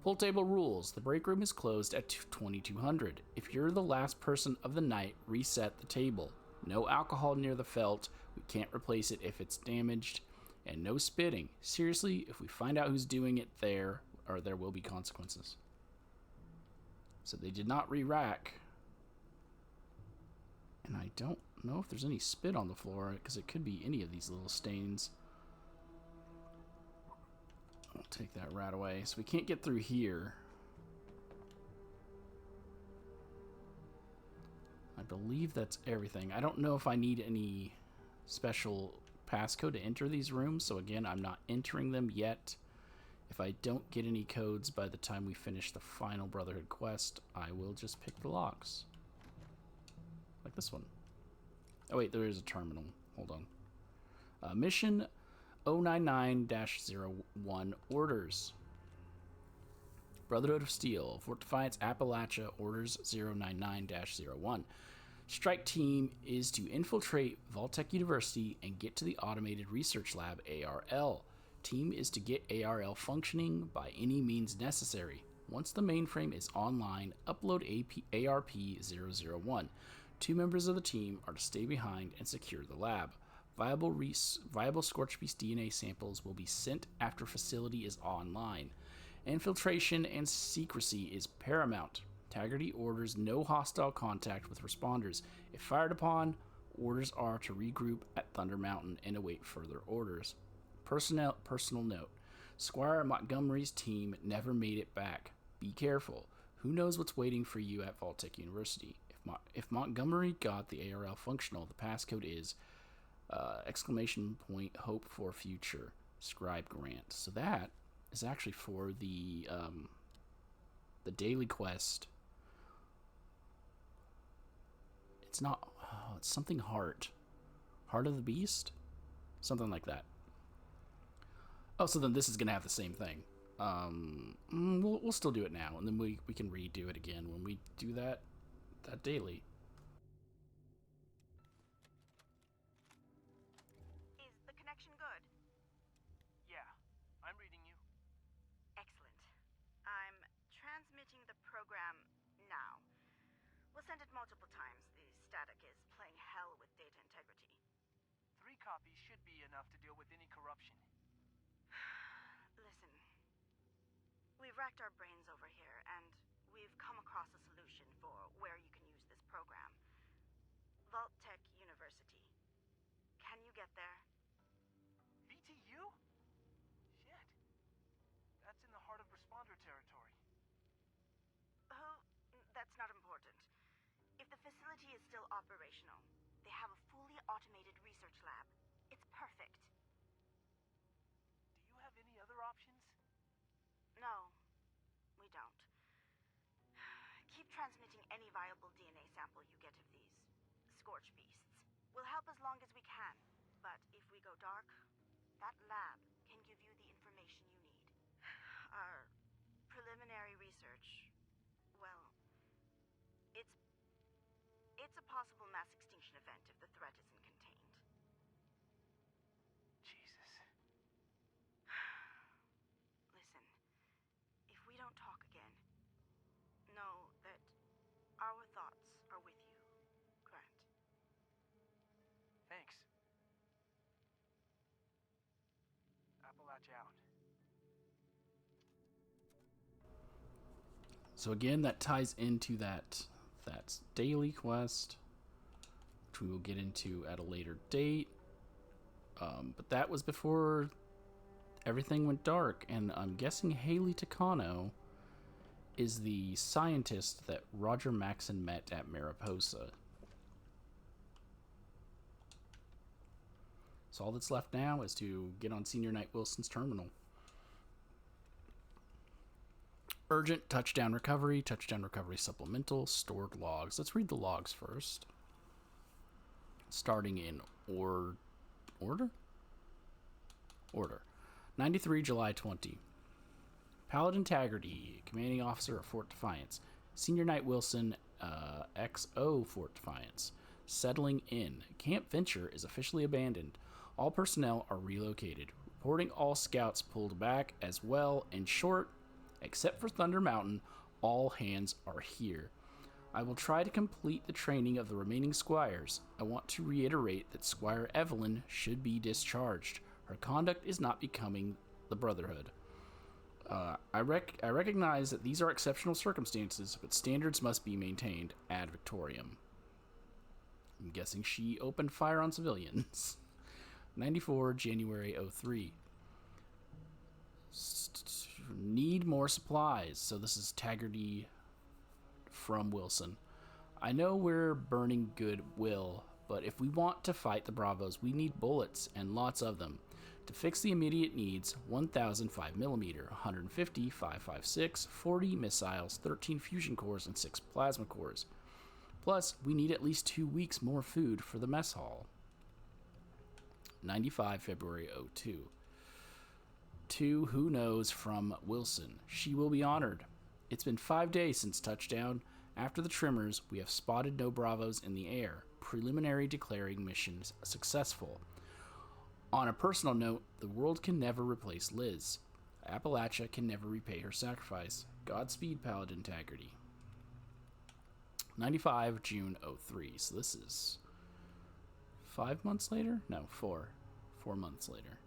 Pool table rules. The break room is closed at 2200. If you're the last person of the night, reset the table. No alcohol near the felt. We can't replace it if it's damaged. And no spitting. Seriously, if we find out who's doing it there will be consequences. So they did not re-rack. And I don't know if there's any spit on the floor, because it could be any of these little stains. I'll take that rat away. So we can't get through here. I believe that's everything. I don't know if I need any special passcode to enter these rooms, so again, I'm not entering them yet. If I don't get any codes by the time we finish the final Brotherhood quest, I will just pick the locks. Like this one. Oh wait, there is a terminal. Hold on. Mission 099-01 orders. Brotherhood of Steel, Fort Defiance, Appalachia, orders 099-01. Strike team is to infiltrate Vault-Tec University and get to the Automated Research Lab, ARL. Team is to get ARL functioning by any means necessary. Once the mainframe is online, upload ARP-001. 2 members of the team are to stay behind and secure the lab. Viable Scorch Beast DNA samples will be sent after facility is online. Infiltration and secrecy is paramount. Taggarty orders no hostile contact with responders. If fired upon, orders are to regroup at Thunder Mountain and await further orders. Personal note. Squire Montgomery's team never made it back. Be careful. Who knows what's waiting for you at Vault-Tec University? If Montgomery got the ARL functional, the passcode is ! Hope for future. Scribe grant. So that is actually for the daily quest. It's not. Oh, it's something heart. Heart of the Beast? Something like that. Oh, so then this is going to have the same thing. We'll still do it now, and then we can redo it again when we do that daily. Is the connection good? Yeah, I'm reading you. Excellent. I'm transmitting the program now. We'll send it multiple times. The static is playing hell with data integrity. 3 copies should be enough to deal with any corruption. Listen, we've racked our brains over here, and we've come across a solution for where you can use this program. Vault-Tec University. Can you get there? VTU? Shit. That's in the heart of responder territory. That's not important. If the facility is still operational, they have a fully automated research lab. It's perfect. Do you have any other options? No, we don't. Keep transmitting any viable DNA sample you get of these Scorch Beasts. We'll help as long as we can, but if we go dark, that lab can give you the information you need. Our preliminary research, well, it's a possible mass extinction event if the threat isn't contained. Jesus. Listen, if we don't talk again, know that our thoughts are with you, Grant. Thanks. Appalachia out. So again, that ties into that daily quest, which we will get into at a later date. But that was before everything went dark, and I'm guessing Haley Takano is the scientist that Roger Maxon met at Mariposa. So all that's left now is to get on Senior Knight Wilson's terminal. Urgent touchdown recovery supplemental, stored logs. Let's read the logs first. Starting in order. 93 July 20. Paladin Taggarty, commanding officer of Fort Defiance. Senior Knight Wilson, XO Fort Defiance. Settling in. Camp Venture is officially abandoned. All personnel are relocated. Reporting all scouts pulled back as well. In short, except for Thunder Mountain, all hands are here. I will try to complete the training of the remaining squires. I want to reiterate that Squire Evelyn should be discharged. Her conduct is not becoming the Brotherhood. I recognize that these are exceptional circumstances, but standards must be maintained ad Victoriam. I'm guessing she opened fire on civilians. 94 January 03. Need more supplies. So this is Taggarty from Wilson. I know we're burning goodwill, but if we want to fight the Bravos, we need bullets and lots of them. To fix the immediate needs, 1,000 5mm, 150 5.56, 40 missiles, 13 fusion cores, and 6 plasma cores. Plus, we need at least 2 weeks more food for the mess hall. 95 February 02. To Who Knows from Wilson. She will be honored. It's been 5 days since touchdown. After the trimmers, we have spotted no Bravos in the air. Preliminary declaring missions successful. On a personal note, the world can never replace Liz. Appalachia can never repay her sacrifice. Godspeed, Paladin Taggarty. 95 June 03. So this is 5 months later? No, 4. 4 months later.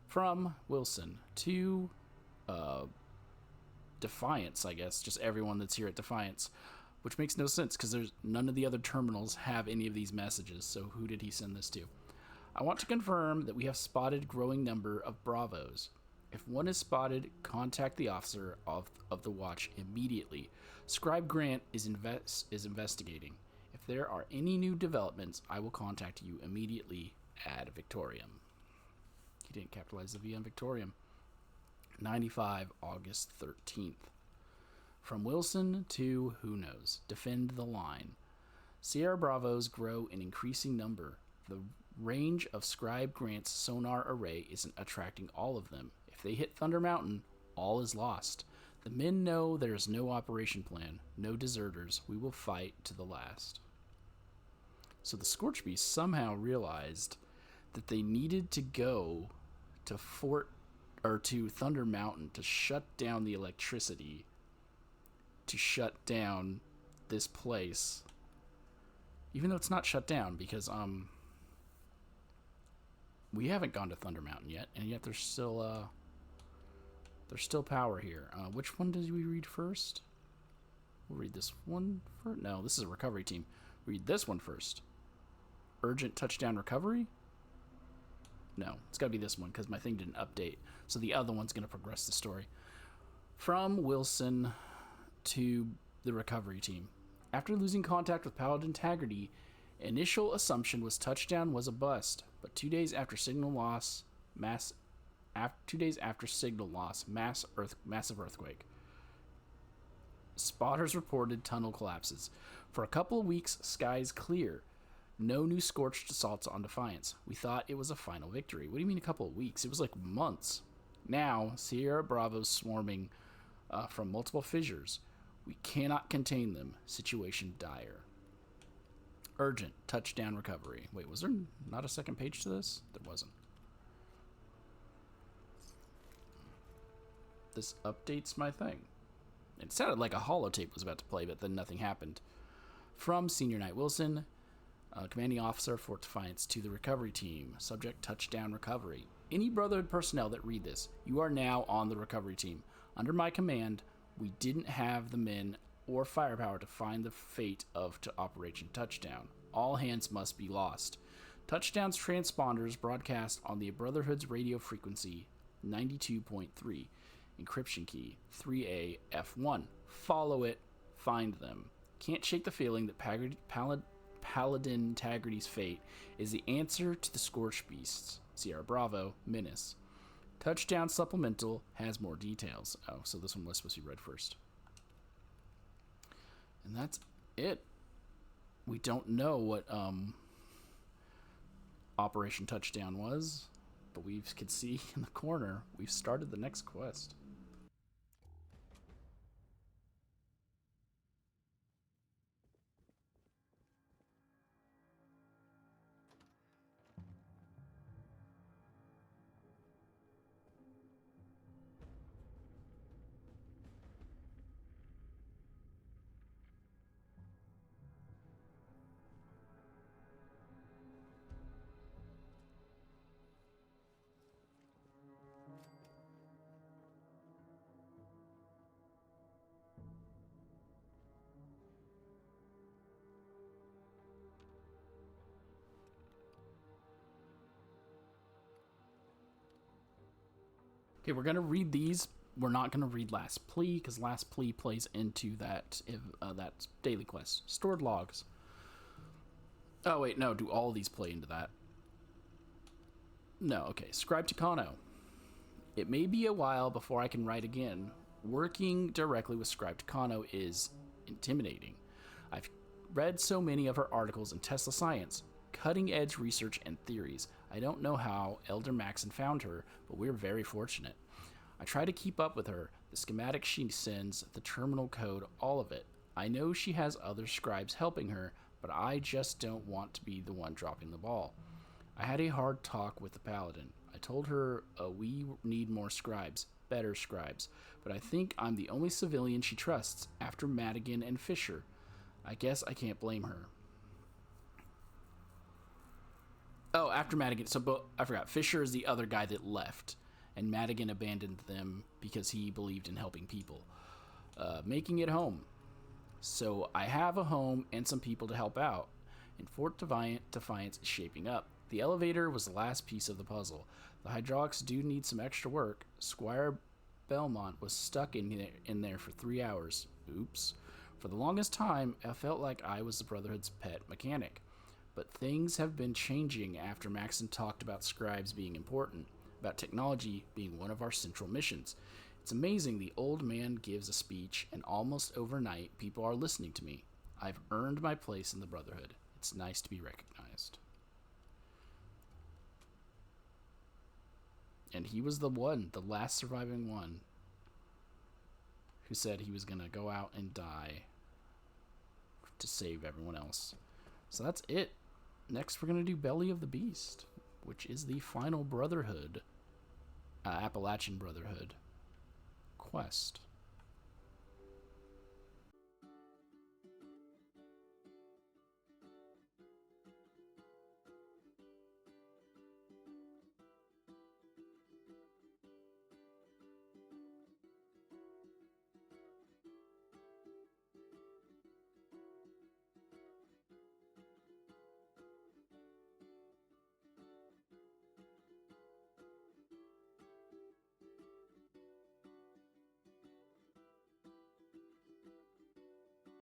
From Wilson to Defiance, I guess. Just everyone that's here at Defiance. Which makes no sense because there's none of the other terminals have any of these messages. So who did he send this to? I want to confirm that we have spotted growing number of Bravos. If one is spotted, contact the officer of the watch immediately. Scribe Grant is investigating. If there are any new developments, I will contact you immediately. Ad Victoriam. He didn't capitalize the V on Victoriam. 95 August 13th. From Wilson to Who Knows. Defend the line. Sierra Bravos grow in increasing number. The range of Scribe Grant's sonar array isn't attracting all of them. If they hit Thunder Mountain, all is lost. The men know there is no operation plan, no deserters. We will fight to the last. So the Scorch Beast somehow realized that they needed to go to Thunder Mountain to shut down the electricity, to shut down this place. Even though it's not shut down because we haven't gone to Thunder Mountain yet, and yet there's still power here. Which one did we read first? We'll read this one first. No, this is a recovery team. Read this one first. Urgent touchdown recovery? No, it's got to be this one because my thing didn't update. So the other one's going to progress the story. From Wilson to the recovery team. After losing contact with Paladin Taggarty, initial assumption was touchdown was a bust, but 2 days after signal loss, massive earthquake. Spotters reported tunnel collapses. For a couple of weeks, skies clear. No new scorched assaults on Defiance. We thought it was a final victory. What do you mean a couple of weeks? It was like months. Now, Sierra Bravo's swarming from multiple fissures. We cannot contain them. Situation dire. Urgent touchdown recovery. Wait, was there not a second page to this? There wasn't. This updates my thing. It sounded like a holotape was about to play, but then nothing happened. From Senior Knight Wilson, commanding officer, Fort Defiance, to the recovery team. Subject touchdown recovery. Any Brotherhood personnel that read this, you are now on the recovery team. Under my command, we didn't have the men or firepower to find the fate of Operation Touchdown. All hands must be lost. Touchdown's transponders broadcast on the Brotherhood's radio frequency 92.3. Encryption key, 3A, F1. Follow it, find them. Can't shake the feeling that Paladin Tagrity's fate is the answer to the Scorched Beasts. Sierra Bravo, Menace. Touchdown Supplemental has more details. Oh, so this one was supposed to be read first. And that's it. We don't know what Operation Touchdown was, but we can see in the corner we've started the next quest. Okay, we're going to read these. We're not going to read Last Plea, because Last Plea plays into that daily quest. Stored logs. Oh, wait, no. Do all these play into that? No, okay. Scribe to Kano. It may be a while before I can write again. Working directly with Scribe to Kano is intimidating. I've read so many of her articles in Tesla Science, cutting-edge research and theories. I don't know how Elder Maxon found her, but we're very fortunate. I try to keep up with her, the schematic she sends, the terminal code, all of it. I know she has other scribes helping her, but I just don't want to be the one dropping the ball. I had a hard talk with the Paladin. I told her we need more scribes, better scribes, but I think I'm the only civilian she trusts after Madigan and Fisher. I guess I can't blame her. Oh, after Madigan. So, I forgot. Fisher is the other guy that left, and Madigan abandoned them because he believed in helping people. Making it home. So, I have a home and some people to help out, and Fort Defiance is shaping up. The elevator was the last piece of the puzzle. The hydraulics do need some extra work. Squire Belmont was stuck in there for 3 hours. Oops. For the longest time, I felt like I was the Brotherhood's pet mechanic. But things have been changing after Maxon talked about scribes being important, about technology being one of our central missions. It's amazing the old man gives a speech, and almost overnight, people are listening to me. I've earned my place in the Brotherhood. It's nice to be recognized. And he was the last surviving one, who said he was going to go out and die to save everyone else. So that's it. Next, we're going to do Belly of the Beast, which is the final Brotherhood, Appalachian Brotherhood quest.